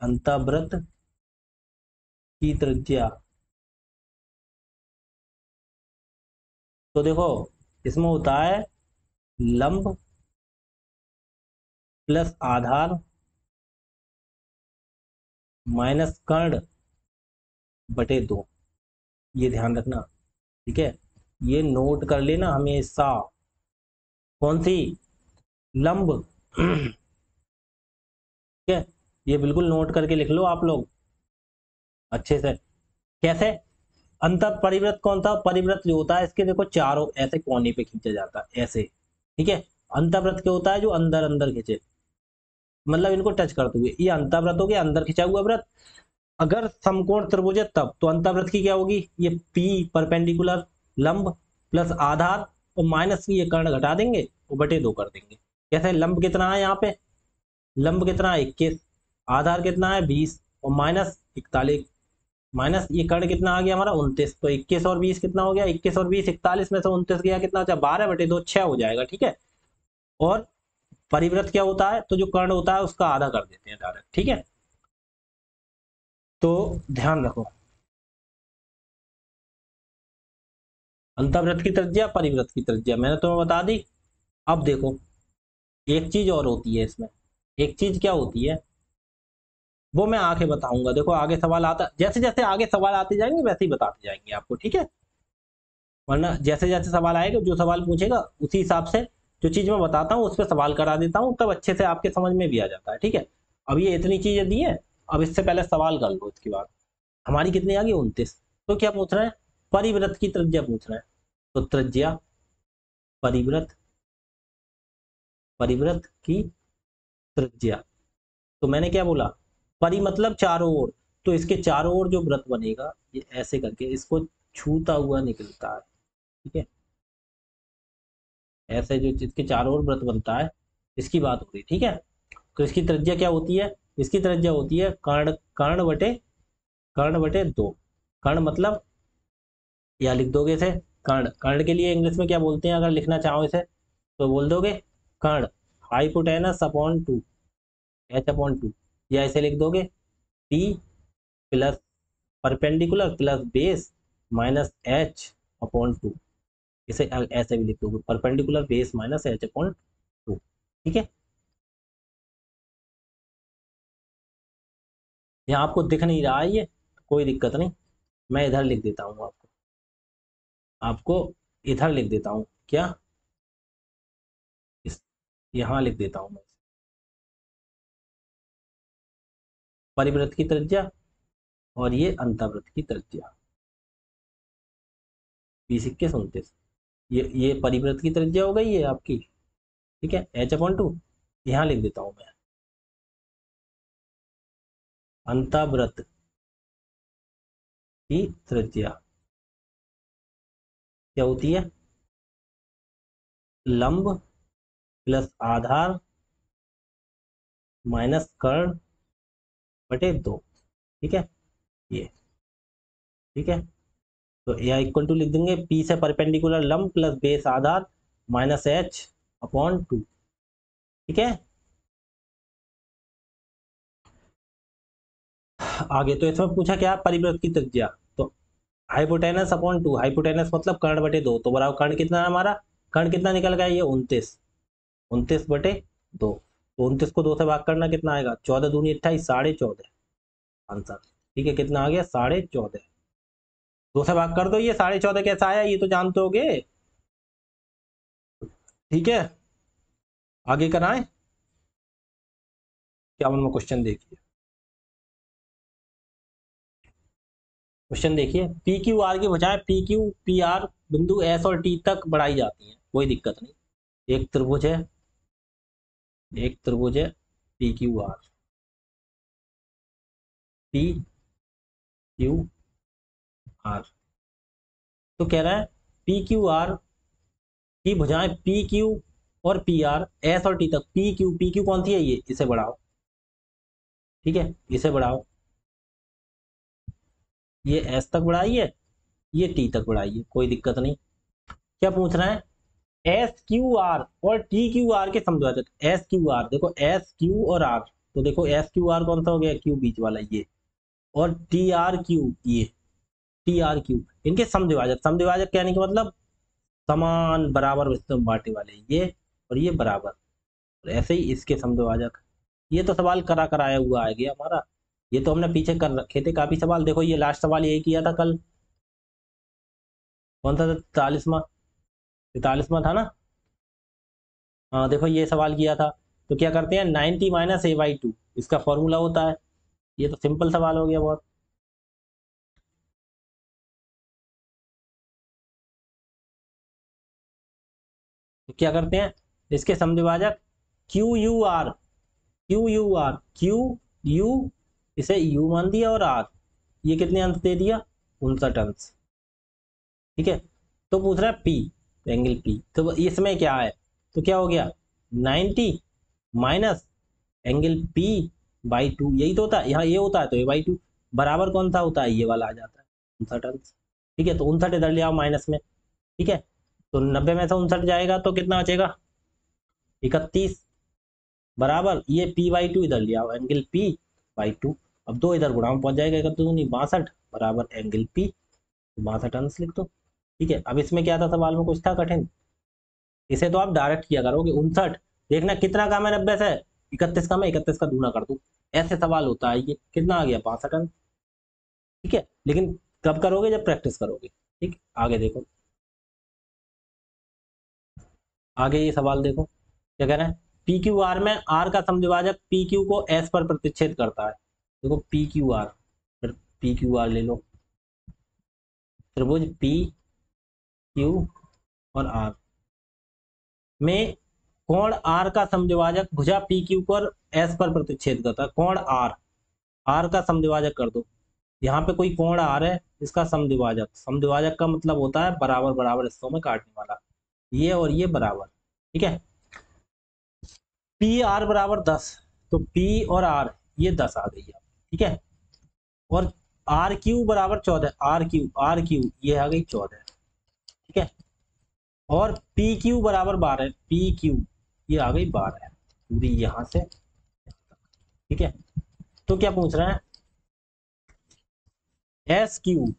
अंतःव्रत की त्रिज्या, तो देखो इसमें होता है लंब प्लस आधार माइनस कर्ण बटे 2। ये ध्यान रखना, ठीक है। ये नोट कर लेना हमेशा। कौन सी, लंब ठीक है, ये बिल्कुल नोट करके लिख लो आप लोग अच्छे से। कैसे, अंत परिव्रत कौन सा, परिव्रत जो होता है इसके देखो चारों ऐसे कोने पे खींचा जाता है ऐसे, ठीक है। अंतव्रत क्या होता है, जो अंदर अंदर खींचे, मतलब इनको टच करते हुए, ये अंतव्रत हो गया, अंदर खिंचा हुआ व्रत। अगर समकोण त्रिभुज है तब तो अंतव्रत की क्या होगी, ये पी परपेंडिकुलर लंब प्लस आधार और माइनस ये कर्ण घटा देंगे और बटे 2 कर देंगे। कैसे, लंब कितना है यहाँ पे, लंब कितना है 21, आधार कितना है 20 और माइनस 41, माइनस ये कर्ण कितना आ गया हमारा 29। तो 21 और 20 कितना हो गया, 21 और 20 41 में से 29 गया, कितना अच्छा 12 बटे 2 6 हो जाएगा, ठीक है। और परिव्रत क्या होता है, तो जो कर्ण होता है उसका आधा कर देते हैं डायरेक्ट, ठीक है। तो ध्यान रखो, अंतःव्रत की त्रिज्या, परिव्रत की त्रिज्या मैंने तुम्हें बता दी। अब देखो एक चीज और होती है इसमें, एक चीज क्या होती है वो मैं आगे बताऊंगा। देखो आगे सवाल आता, जैसे जैसे आगे सवाल आते जाएंगे वैसे ही बताते जाएंगे आपको, ठीक है। वरना जैसे जैसे सवाल आएगा, जो सवाल पूछेगा उसी हिसाब से जो चीज मैं बताता हूँ उस पर सवाल करा देता हूँ, तब अच्छे से आपके समझ में भी आ जाता है, ठीक है। अब ये इतनी चीजें दी है, अब इससे पहले सवाल कर लो। इसके बाद हमारी कितनी आ गई 29। तो क्या पूछ रहे हैं, परिव्रत की त्रिज्या पूछ रहे हैं। तो त्रिज्या परिवृत्त परिवृत्त की त्रिज्या। तो मैंने क्या बोला, परि मतलब चारों ओर, तो इसके चारों ओर जो वृत्त बनेगा ये ऐसे करके इसको छूता हुआ निकलता है। ठीक है, ऐसे जो इसके चारों ओर वृत्त बनता है इसकी बात हो रही। ठीक है, तो इसकी त्रिज्या क्या होती है, इसकी त्रिज्या होती है कर्ण कर्ण बटे 2। कर्ण मतलब, या लिख दोगे इसे कर्ण। कर्ण के लिए इंग्लिश में क्या बोलते हैं, अगर लिखना चाहो इसे तो बोल दोगे कर्ण हाइपोटेनस अपॉन 2, H/2, या इसे लिख दोगे P plus perpendicular plus base minus H/2। इसे ऐसे भी लिख दोगे परपेंडिकुलर बेस माइनस H/2। ठीक है, यहाँ आपको दिख नहीं रहा है ये, कोई दिक्कत नहीं, मैं इधर लिख देता हूँ आपको, इधर लिख देता हूँ क्या, इस यहाँ लिख देता हूँ मैं, परिवृत्त की त्रिज्या और ये अंतर्वृत्त की त्रिज्या, 20, 21, 29। ये परिवृत्त की त्रिज्या हो गई है आपकी। ठीक है, H/2 यहाँ लिख देता हूँ मैं, अंतर्वृत्त की त्रिज्या क्या होती है, लंब प्लस आधार माइनस कर्ण बटे 2। ठीक है, ये ठीक है, तो यह इक्वल टू लिख देंगे पी से परपेंडिकुलर लंब प्लस बेस आधार माइनस H/2। ठीक है, आगे तो इसमें पूछा क्या, परिवृत्त की त्रिज्या, तो हाइपोटेनस अपॉन 2, हाइपोटेनस मतलब कर्ण/2, तो बराबर कर्ण कितना है हमारा, कर्ण कितना निकल गया ये 29, 29/2, तो 29 को 2 से भाग करना कितना आएगा, 14 दूनी 28, 14.5 आंसर। ठीक है, कितना आ गया 14.5, 2 से भाग कर दो, ये 14.5 कैसा आया ये तो जानते होगे। ठीक है, आगे कराएं, क्या में क्वेश्चन देखिए, क्वेश्चन देखिए, पी क्यू आर की बजाय पी क्यू पी आर बिंदु एस और टी तक बढ़ाई जाती है, कोई दिक्कत नहीं। एक त्रिभुज है P Q R, P Q R, तो कह रहा है पी क्यू आर की भुजाएं पी क्यू और पी आर एस और टी तक, पी क्यू कौन सी है ये, इसे बढ़ाओ। ठीक है, इसे बढ़ाओ, ये एस तक बढ़ाइए, ये टी तक बढ़ाइए, कोई दिक्कत नहीं। क्या पूछ रहा है, एस क्यू आर और टी क्यू आर के समद्विभाजक, एस क्यू आर देखो, एस क्यू और आर, तो देखो एस क्यू आर कौन सा हो गया, क्यू बीच वाला ये, और टी आर क्यू ये, टी आर क्यू, इनके समद्विभाजक, समद्विभाजक कहने का मतलब समान बराबर विस्तीर्ण बांटे वाले ये, और ये बराबर, और ऐसे ही इसके समद्विभाजक। ये तो सवाल करा कराया हुआ आ गया हमारा, ये तो हमने पीछे कर रखे थे काफी सवाल, देखो ये लास्ट सवाल यही किया था कल, कौन सा था, 43वां था ना, हाँ देखो ये सवाल किया था। तो क्या करते हैं, 90 - a/2 इसका फॉर्मूला होता है, ये तो सिंपल सवाल हो गया बहुत। तो क्या करते हैं, इसके समद्विभाजक क्यू यू, इसे यू मान दिया और आर, ये कितने अंश दे दिया, 59 अंश। ठीक है, तो पूछ रहा है पी, एंगल पी, तो इसमें क्या है, तो क्या हो गया 90 माइनस एंगल पी बाई 2, यही तो होता है, यहाँ ये होता है तो ये बाई 2, बराबर कौन सा होता है, ये वाला आ जाता है 59 अंश। ठीक है, तो 59 इधर ले आओ माइनस में। ठीक है, तो 90 में से 59 जाएगा तो कितना बचेगा, 31, बराबर ये P/2 इधर ले आओ, एंगल P/2, अब 2 इधर गुणा में पहुंच जाएगा, 61 बराबर एंगल P, 62 अंश लिख दो। ठीक है, अब इसमें क्या था, सवाल में कुछ था कठिन, इसे तो आप डायरेक्ट किया करोगे, 59 देखना कितना काम है 90 से, 31 का मैं 31 का दूना कर दूं, ऐसे सवाल होता है, ये कितना आ गया 62 अंश। ठीक है, लेकिन कब करोगे, जब प्रैक्टिस करोगे। ठीक, आगे देखो, आगे ये सवाल देखो क्या कह रहा है, पी क्यू आर में आर का समद्विभाजक पी क्यू को एस पर प्रतिच्छेद करता है। देखो पी क्यू आर, फिर पी क्यू आर ले लो, त्रिभुज पी क्यू और आर, में कोण आर का समद्विभाजक भुजा पी क्यू पर एस पर प्रतिच्छेद करता है। कोण आर, आर का समद्विभाजक कर दो। यहाँ पे कोई कोण आर है, इसका समद्विभाजक, समद्विभाजक का मतलब होता है बराबर बराबर हिस्सों में काटने वाला, ये और ये बराबर, ठीक है। पी आर बराबर 10, तो पी और आर ये 10 आ गई है, ठीक है। और आर क्यू बराबर 14, आर क्यू ये आ गई 14, ठीक है। और पी क्यू बराबर 12, पी क्यू ये आ गई 12 पूरी यहां से, ठीक है। तो क्या पूछ रहे हैं, एस क्यू,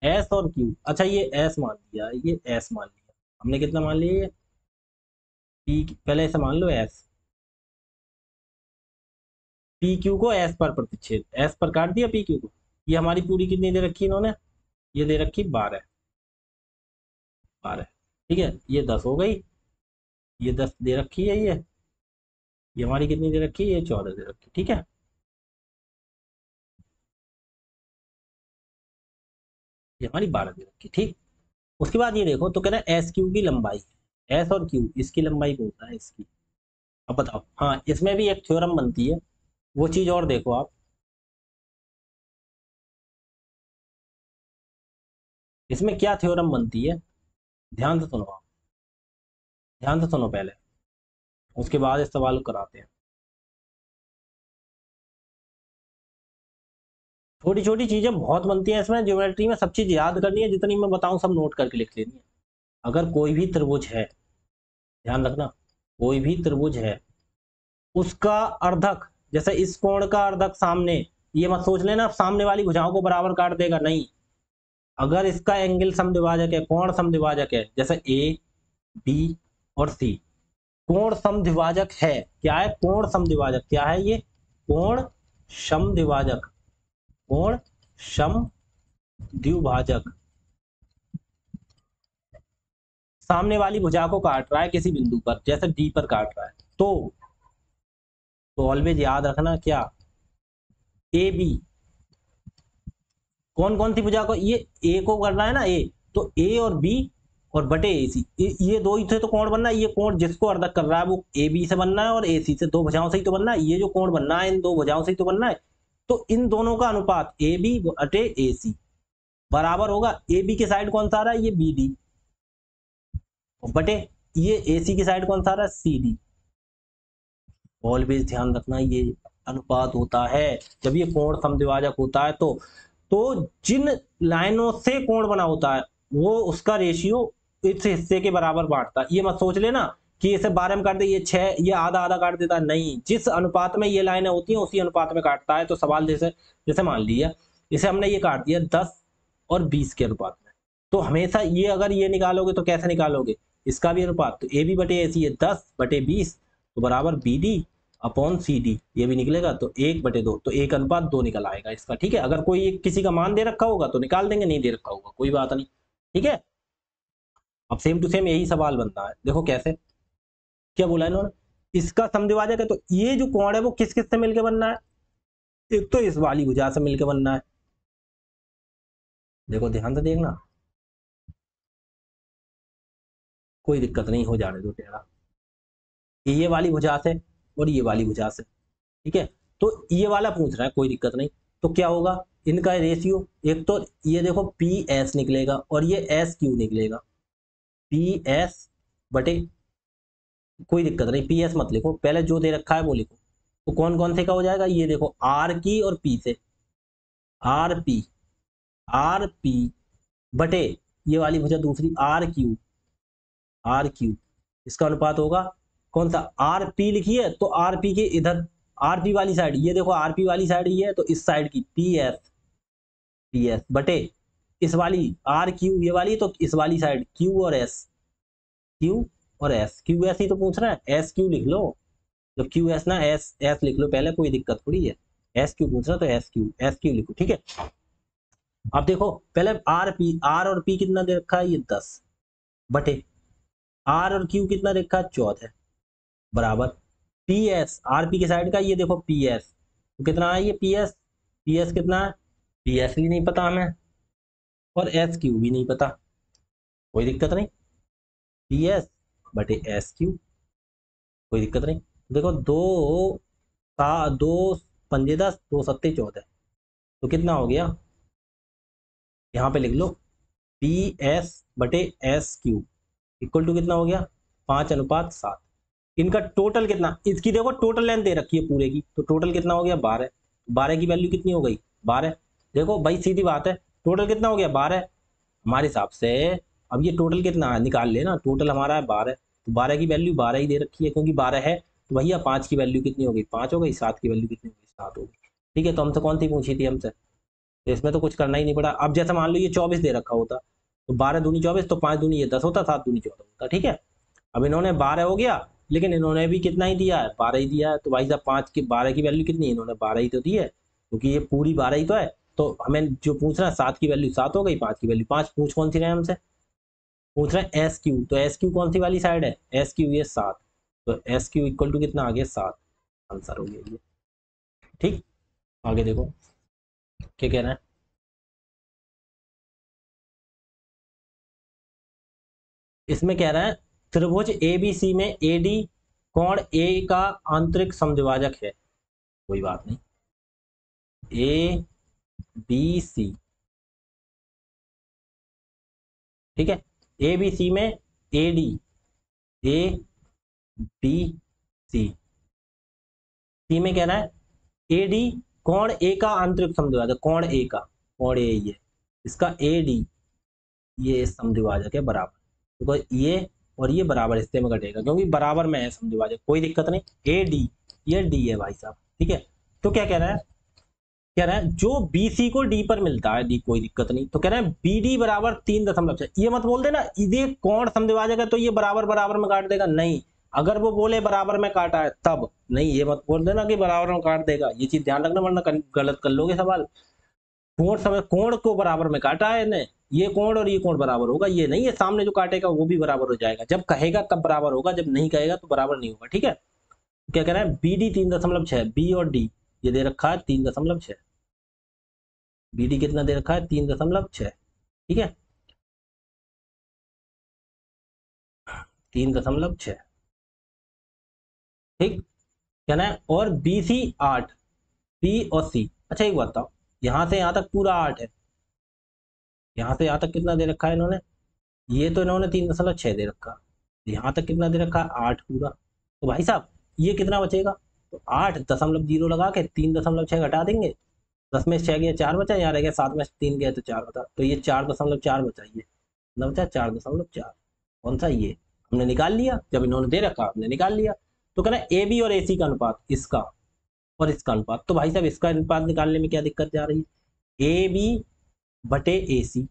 एस और क्यू, अच्छा ये एस मान लिया, ये एस मान लिया हमने, कितना मान लिया ये पी, पहले ऐसे मान लो एस, पी क्यू को एस पर प्रतिच्छेद, एस पर काट दिया पी क्यू को। ये हमारी पूरी कितनी दे रखी इन्होंने, ये दे रखी 12, 12, ठीक है। ये 10 हो गई, ये 10 दे रखी है, ये हमारी कितनी दे रखी है, ये 14 दे रखी, ठीक है। ये हमारी 12 दे रखी, ठीक। उसके बाद ये देखो, तो कह रहा है एस क्यू की लंबाई, एस और क्यू इसकी लंबाई पूछता है इसकी। अब बताओ, हाँ इसमें भी एक थ्योरम बनती है, वो चीज और देखो आप, इसमें क्या थ्योरम बनती है, ध्यान से सुनो आप, ध्यान से सुनो पहले, उसके बाद इस सवाल को कराते हैं। छोटी छोटी चीजें बहुत बनती हैं इसमें, ज्योमेट्री में सब चीज याद करनी है, जितनी मैं बताऊं सब नोट करके लिख लेनी है। अगर कोई भी त्रिभुज है, ध्यान रखना, कोई भी त्रिभुज है, उसका अर्धक, जैसे इस कोण का अर्धक सामने, ये मत सोच लेना सामने वाली भुजाओं को बराबर काट देगा, नहीं। अगर इसका एंगल समद्विभाजक है, कोण समद्विभाजक है, जैसे ए बी और सी, कोण समद्विभाजक है, क्या है, कोण समद्विभाजक, क्या है ये, कोण समद्विभाजक, कोण समद्विभाजक, सामने वाली भुजा को काट रहा है किसी बिंदु पर, जैसे डी पर काट रहा है, तो ऑलवेज याद रखना क्या, ए बी, कौन कौन सी भुजा को, ये ए को कर रहा है ना, ए, तो ए और बी और बटे ए सी, ये दो ही थे तो कोण बनना है, ये कोण जिसको अर्धक कर रहा है वो ए बी से बनना है और ए सी से, दो भुजाओं से ही तो बनना है, ये जो कोण बनना है इन दो भुजाओं से ही तो बनना है। तो इन दोनों का अनुपात ए बी बटे ए सी बराबर होगा, ए बी की साइड कौन सा आ रहा है, ये बी डी, बटे ये ए सी की साइड कौन सा आ रहा है, सी डी। ऑलवेज ध्यान रखना, ये अनुपात होता है जब ये कोण समद्विभाजक होता है, तो जिन लाइनों से कोण बना होता है वो उसका रेशियो इस हिस्से के बराबर बांटता है। ये मत सोच लेना कि इसे 12 में काट दे, ये 6, ये आधा आधा काट देता है, नहीं, जिस अनुपात में ये लाइनें होती हैं उसी अनुपात में काटता है। तो सवाल जैसे जैसे मान लिया इसे हमने ये काट दिया 10 और 20 के अनुपात में, तो हमेशा ये अगर ये निकालोगे तो कैसे निकालोगे, इसका भी अनुपात, तो ए बी बटे ए सी है 10/20, तो बराबर B D upon C D, ये भी निकलेगा, तो 1/2, तो 1:2 निकल आएगा इसका, ठीक है। अगर कोई किसी का मान दे रखा होगा तो निकाल देंगे, नहीं दे रखा होगा कोई बात नहीं, ठीक है। अब सेम टू सेम यही सवाल बनता है, देखो कैसे, क्या बोला इन्होंने, इसका समद्विभाजक है, तो ये जो कोण है वो किस किस से मिलकर बनना है, एक तो इस वाली भुजा से मिलकर बनना है, देखो ध्यान से देखना, कोई दिक्कत नहीं, हो जाने दो टेढ़ा, ये वाली भुजा से और ये वाली भुजा से, ठीक है। तो ये वाला पूछ रहा है, कोई दिक्कत नहीं, तो क्या होगा इनका रेशियो, एक तो ये देखो पी एस निकलेगा और ये एस क्यू निकलेगा, पी एस बटे, कोई दिक्कत नहीं पी एस मत लिखो, पहले जो दे रखा है वो लिखो। तो कौन कौन से का हो जाएगा, ये देखो आर की और पी से, आर पी, आर पी बटे ये वाली भुजा दूसरी आर क्यू, आर क्यू, इसका अनुपात होगा कौन सा, आर पी लिखिए तो आर पी के इधर, आर पी वाली साइड, ये देखो आर पी वाली साइड ये है, तो इस साइड की पी एस, पी एस बटे इस वाली आर क्यू, ये वाली तो इस वाली साइड क्यू और एस, क्यू और एस, क्यू एस ही तो पूछ रहा है, एस क्यू लिख लो, जब क्यू एस ना एस एस लिख लो पहले, कोई दिक्कत थोड़ी है, एस क्यू पूछ रहा तो एस क्यू लिखो, ठीक है। अब देखो पहले आर पी, आर और पी कितना दे रखा है, ये 10 बटे आर और क्यू कितना दे रखा है, 14 बराबर पी एस, आर पी की साइड का ये देखो पी एस, तो कितना है ये पी एस, पी एस कितना है, पी एस भी नहीं पता हमें और एस क्यू भी नहीं पता, कोई दिक्कत नहीं, पी एस बटे एस क्यू, कोई दिक्कत नहीं। देखो दो पंजे 10, दो सत्ते 14, तो कितना हो गया, यहाँ पे लिख लो पी एस बटे एस क्यू इक्वल टू कितना हो गया 5:7। इनका टोटल कितना, इसकी देखो टोटल लेंथ दे रखी है पूरे की, तो टोटल कितना हो गया 12। 12 की वैल्यू कितनी हो गई 12। देखो भाई सीधी बात है, टोटल कितना हो गया 12 हमारे हिसाब से। अब ये टोटल कितना निकाल लेना, टोटल हमारा है 12, तो 12 की वैल्यू 12 ही दे रखी है क्योंकि 12 है, तो भैया 5 की वैल्यू कितनी हो गई 5 हो गई, 7 की वैल्यू कितनी हो गई 7 हो गई। ठीक है, तो हमसे कौन सी पूछी थी हमसे, तो इसमें तो कुछ करना ही नहीं पड़ा। अब जैसे मान लो ये 24 दे रखा होता, तो 12 दूनी 24, तो 5 दूनी ये 10 होता, 7 दूनी 14 होता। ठीक है, अब इन्होंने 12 हो गया, लेकिन इन्होंने भी कितना ही दिया है 12 ही दिया है, तो भाई साहब 5 की 12 की वैल्यू कितनी है, इन्होंने 12 ही तो दी है क्योंकि ये पूरी 12 ही तो है। तो हमें जो पूछ रहा है 7 की वैल्यू 7 हो गई, 5 की वैल्यू 5, पूछ कौन सी रहे हैं हमसे, पूछ रहे हैं एस क्यू, तो एस क्यू कौन सी वाली साइड है, एस क्यू ये 7, तो एस क्यू इक्वल टू कितना आ गया 7, आंसर हो गया ये। ठीक, आगे देखो क्या कह रहा है, इसमें कह रहा है त्रिभुज एबीसी में एडी कोण ए का आंतरिक समद्विभाजक है। कोई बात नहीं, ए बी सी, ठीक है, ए बी सी में ए डी, ए बी सी, सी में कह रहा है ए डी कोण ए का आंतरिक समद्विभाजक, कोण ए का, कोण ए ये इसका ए डी ये समद्विभाजक है बराबर, तो ये और ये बराबर हिस्से में कटेगा क्योंकि बराबर में है समद्विभाजक, कोई दिक्कत नहीं। ए डी ये डी है भाई साहब, ठीक है। तो क्या कह रहा है, कह रहा है जो बीसी को डी पर मिलता है, डी कोई दिक्कत नहीं, तो कह रहा है बी डी बराबर 3.6। ये मत बोल देना ये कौन समद्विभाजक है तो ये बराबर बराबर में काट देगा, नहीं। अगर वो बोले बराबर में काटा है तब, नहीं ये मत बोल देना कि बराबर में काट देगा, ये चीज ध्यान रखना वरना गलत कर लोगे सवाल। कोण समय कोण को बराबर में काटा है ने, ये कोण और ये कोण बराबर होगा, ये नहीं है सामने जो काटेगा वो भी बराबर हो जाएगा, जब कहेगा तब बराबर होगा, जब नहीं कहेगा तो बराबर नहीं होगा। ठीक है, क्या कह रहा है बी डी 3.6, बी और डी ये दे रखा है 3.6, बी डी कितना दे रखा है 3.6, ठीक है 3.6, ठीक, कहना है और बी सी 8, बी और सी। अच्छा एक बात बताओ, यहां से यहां तक पूरा 8 है, यहां से यहां तक कितना दे रखा है इन्होंने, ये तो इन्होंने 3.6 दे रखा, यहां तक कितना दे रखा है 8 पूरा, तो भाई साहब ये कितना बचेगा, तो 8.0 लगा के 3.6 घटा देंगे, 10 में 6 गया 4 बचा, यहाँ रह गया 7 में 3 गया तो 4 बचा, तो ये 4.4 बचा, ये कितना बचा 4.4, कौन सा ये हमने निकाल लिया, जब इन्होंने दे रखा हमने निकाल लिया। तो कहना ए बी और ए सी का अनुपात, इसका और इसका अनुपात, तो भाई साहब इसका अनुपात निकालने में क्या दिक्कत जा रही है, ए बी बटे ए सी,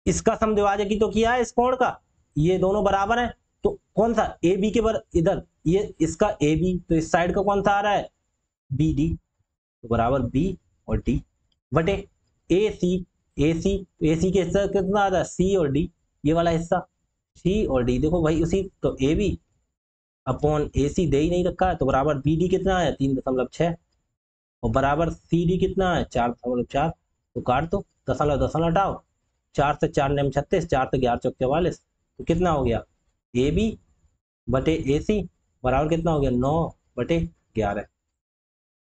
इसका समद्विभाजक ही तो किया है इस कोण का, ये दोनों बराबर हैं, तो कौन सा ए बी के इधर ये इसका ए बी, तो इस साइड का कौन सा आ रहा है बी डी, तो बराबर बी और डी बटे ए सी, ए सी, ए सी के हिस्सा कितना आ रहा है सी और डी, ये वाला हिस्सा सी और डी, देखो भाई उसी, तो ए बी अपॉन ए सी दे ही नहीं रखा है, तो बराबर बी डी कितना है 3.6 और बराबर सी डी कितना है 4.4, तो काट दो, दशमलव दशमलव हटाओ, 4 से 4 नेम 36, 4 से 11 चौक 44, तो कितना हो गया ए बी बटे ए सी बराबर कितना हो गया 9/11,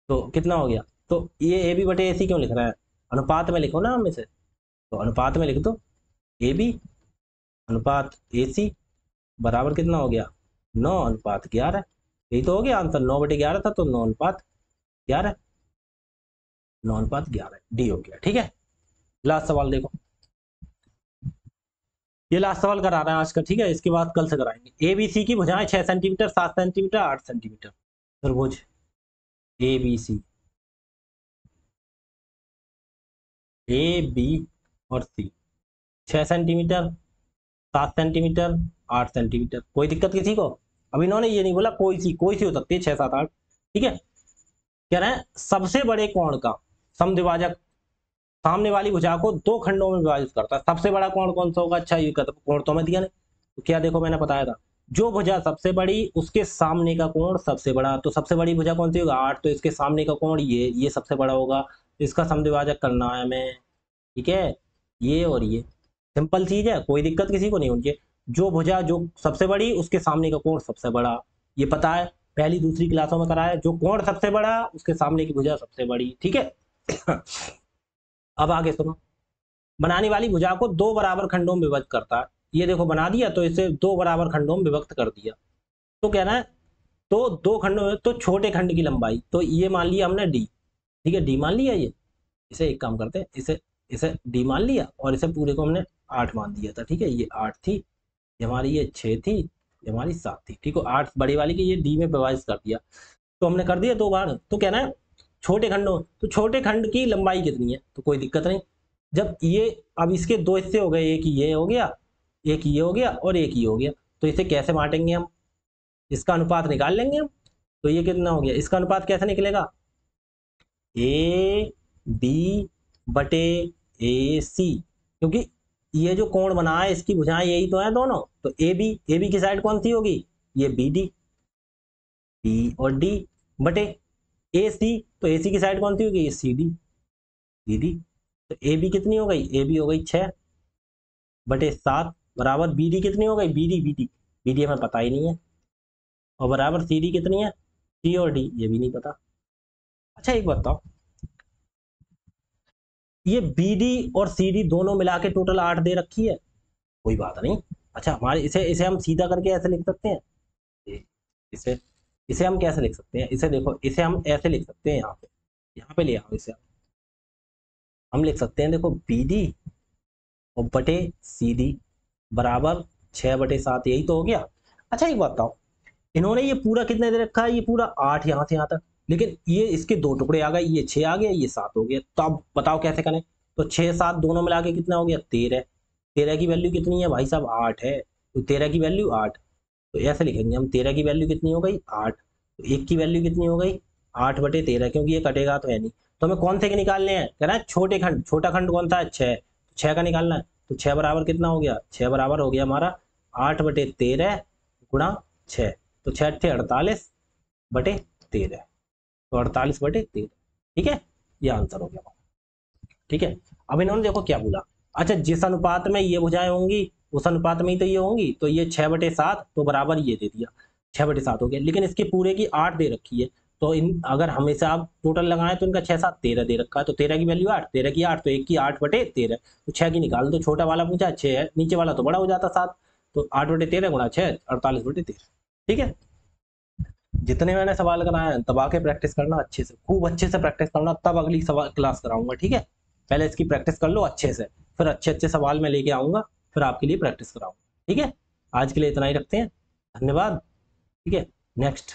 तो कितना हो गया, तो ये ए बी बटे ए सी क्यों लिख रहा है, अनुपात में लिखो ना हम इसे, तो अनुपात में लिख दो ए बी अनुपात ए सी बराबर कितना हो गया 9:11, यही तो हो गया आंसर, 9/11 था तो 9:11, 9:11 डी हो गया। ठीक है, लास्ट सवाल देखो, ये लास्ट सवाल करा रहे हैं आज का, ठीक है, इसके बाद कल से कराएंगे। ए बी सी की भुजाएं 6 सेंटीमीटर, 7 सेंटीमीटर, 8 सेंटीमीटर, त्रिभुज ए बी सी, ए बी और सी 6 सेंटीमीटर, 7 सेंटीमीटर, 8 सेंटीमीटर, कोई दिक्कत किसी को, अब इन्होंने ये नहीं बोला कोई सी हो सकती है 6 7 8, ठीक है। कह रहे हैं सबसे बड़े कोण का समद्विभाजक सामने वाली भुजा को 2 खंडों में विभाजित करता है, सबसे बड़ा कोण कौन सा होगा, अच्छा ये कहता कोण तो हमें दिया नहीं, तो क्या देखो मैंने बताया था जो भुजा सबसे बड़ी उसके सामने का कोण सबसे बड़ा, तो सबसे बड़ी भुजा कौन सी होगा 8, तो इसके सामने का कोण ये सबसे बड़ा होगा, इसका समद्विभाजक करना है हमें, ठीक है, ये और ये सिंपल चीज है, कोई दिक्कत किसी को नहीं होनी चाहिए। जो भुजा जो सबसे बड़ी उसके सामने का कोण सबसे बड़ा, ये पता है, पहली दूसरी क्लासों में कराया, जो कोण सबसे बड़ा उसके सामने की भुजा सबसे बड़ी, ठीक है। अब आगे सुनो, बनाने वाली भुजा को दो बराबर खंडों में विभक्त करता है। ये देखो बना दिया तो इसे दो बराबर खंडों में विभक्त कर दिया, तो कहना है तो दो खंडों में, तो छोटे खंड की लंबाई, तो ये मान लिया हमने डी, ठीक है, डी मान लिया ये, इसे एक काम करते हैं, इसे इसे डी मान लिया और इसे पूरे को हमने 8 मान दिया था, ठीक है, ये 8 थी, ये हमारी ये 6 थी, ये हमारी 7 थी, ठीक है, 8 बड़ी वाली की ये डी में विभाजित कर दिया, तो हमने कर दिया 2 बार। तो कहना है छोटे खंडों, तो छोटे खंड की लंबाई कितनी है, तो कोई दिक्कत नहीं, जब ये अब इसके दो हिस्से हो गए, एक ये हो गया, एक ये हो गया और एक ये हो गया, तो इसे कैसे बांटेंगे हम, इसका अनुपात निकाल लेंगे हम, तो ये कितना हो गया, इसका अनुपात कैसे निकलेगा, ए बी बटे ए सी, क्योंकि ये जो कोण बना है इसकी भुजाएं यही तो है दोनों, तो ए बी की साइड कौन सी होगी, ये बी डी, बी और डी बटे ए सी, तो ए सी की साइड कौन सी होगी, ये सी डी, सी डी, तो ए बी कितनी हो गई, ए बी हो गई 6 बटे 7 बराबर बी डी कितनी हो गई, बी डी हमें पता ही नहीं है, और बराबर सी डी कितनी है, सी और डी ये भी नहीं पता। अच्छा एक बताओ, ये बी डी और सी डी दोनों मिला के टोटल 8 दे रखी है, कोई बात नहीं, अच्छा हमारे इसे इसे हम सीधा करके ऐसे लिख सकते हैं, इसे इसे हम कैसे लिख सकते हैं, इसे देखो, इसे हम ऐसे लिख सकते हैं, यहाँ पे ले आओ इसे, हम लिख सकते हैं, देखो बी डी और बटे सी डी बराबर 6/7, यही तो हो गया। अच्छा एक बात बताओ, इन्होंने ये पूरा कितने दे रखा है, ये पूरा 8 यहाँ से यहाँ तक, लेकिन ये इसके दो टुकड़े आ गए, ये 6 आ गया, ये 7 हो गया, तो अब बताओ कैसे करें, तो 6 7 दोनों मिला के कितना हो गया, 13, 13 की वैल्यू कितनी है भाई साहब, 8 है, तो 13 की वैल्यू 8, तो ऐसे लिखेंगे हम, 13 की वैल्यू कितनी हो गई 8, तो 1 की वैल्यू कितनी हो गई 8/13, क्योंकि ये कटेगा तो है नहीं, तो हमें कौन से के निकालने हैं, कह रहा है छोटे खंड, छोटा खंड कौन सा है 6, 6 का निकालना है, तो 6 बराबर कितना हो गया, 6 बराबर हो गया हमारा 8/13 गुणा 6, तो 6 थे 48/13, तो 48/13, ठीक है, ये आंसर हो गया, ठीक है। अब इन्होंने देखो क्या बोला, अच्छा जिस अनुपात में ये भुजाएं होंगी उस अनुपात में ही तो ये होंगी, तो ये 6/7 तो बराबर ये दे दिया, 6/7 हो गया, लेकिन इसके पूरे की 8 दे रखी है, तो इन अगर हमेशा आप टोटल लगाएं तो इनका 6 7 13 दे रखा है, तो 13 की वैल्यू 8, 13 की 8 तो 1 की 8/13, तो 6 की निकाल दो, छोटा वाला पूछा 6 है, नीचे वाला तो बड़ा हो जाता 7, तो 8/13 गुणा 6 48/13, ठीक है। जितने मैंने सवाल कराए हैं दबा के प्रैक्टिस करना, अच्छे से खूब अच्छे से प्रैक्टिस करना, तब अगली सवाल क्लास कराऊंगा, ठीक है, पहले इसकी प्रैक्टिस कर लो अच्छे से, फिर अच्छे अच्छे सवाल मैं लेके आऊंगा, फिर आपके लिए प्रैक्टिस कराऊंगा, ठीक है। आज के लिए इतना ही रखते हैं, धन्यवाद, ठीक है, नेक्स्ट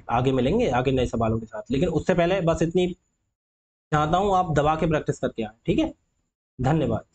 आगे मिलेंगे आगे नए सवालों के साथ, लेकिन उससे पहले बस इतनी चाहता हूँ आप दबा के प्रैक्टिस करके आए, ठीक है, धन्यवाद।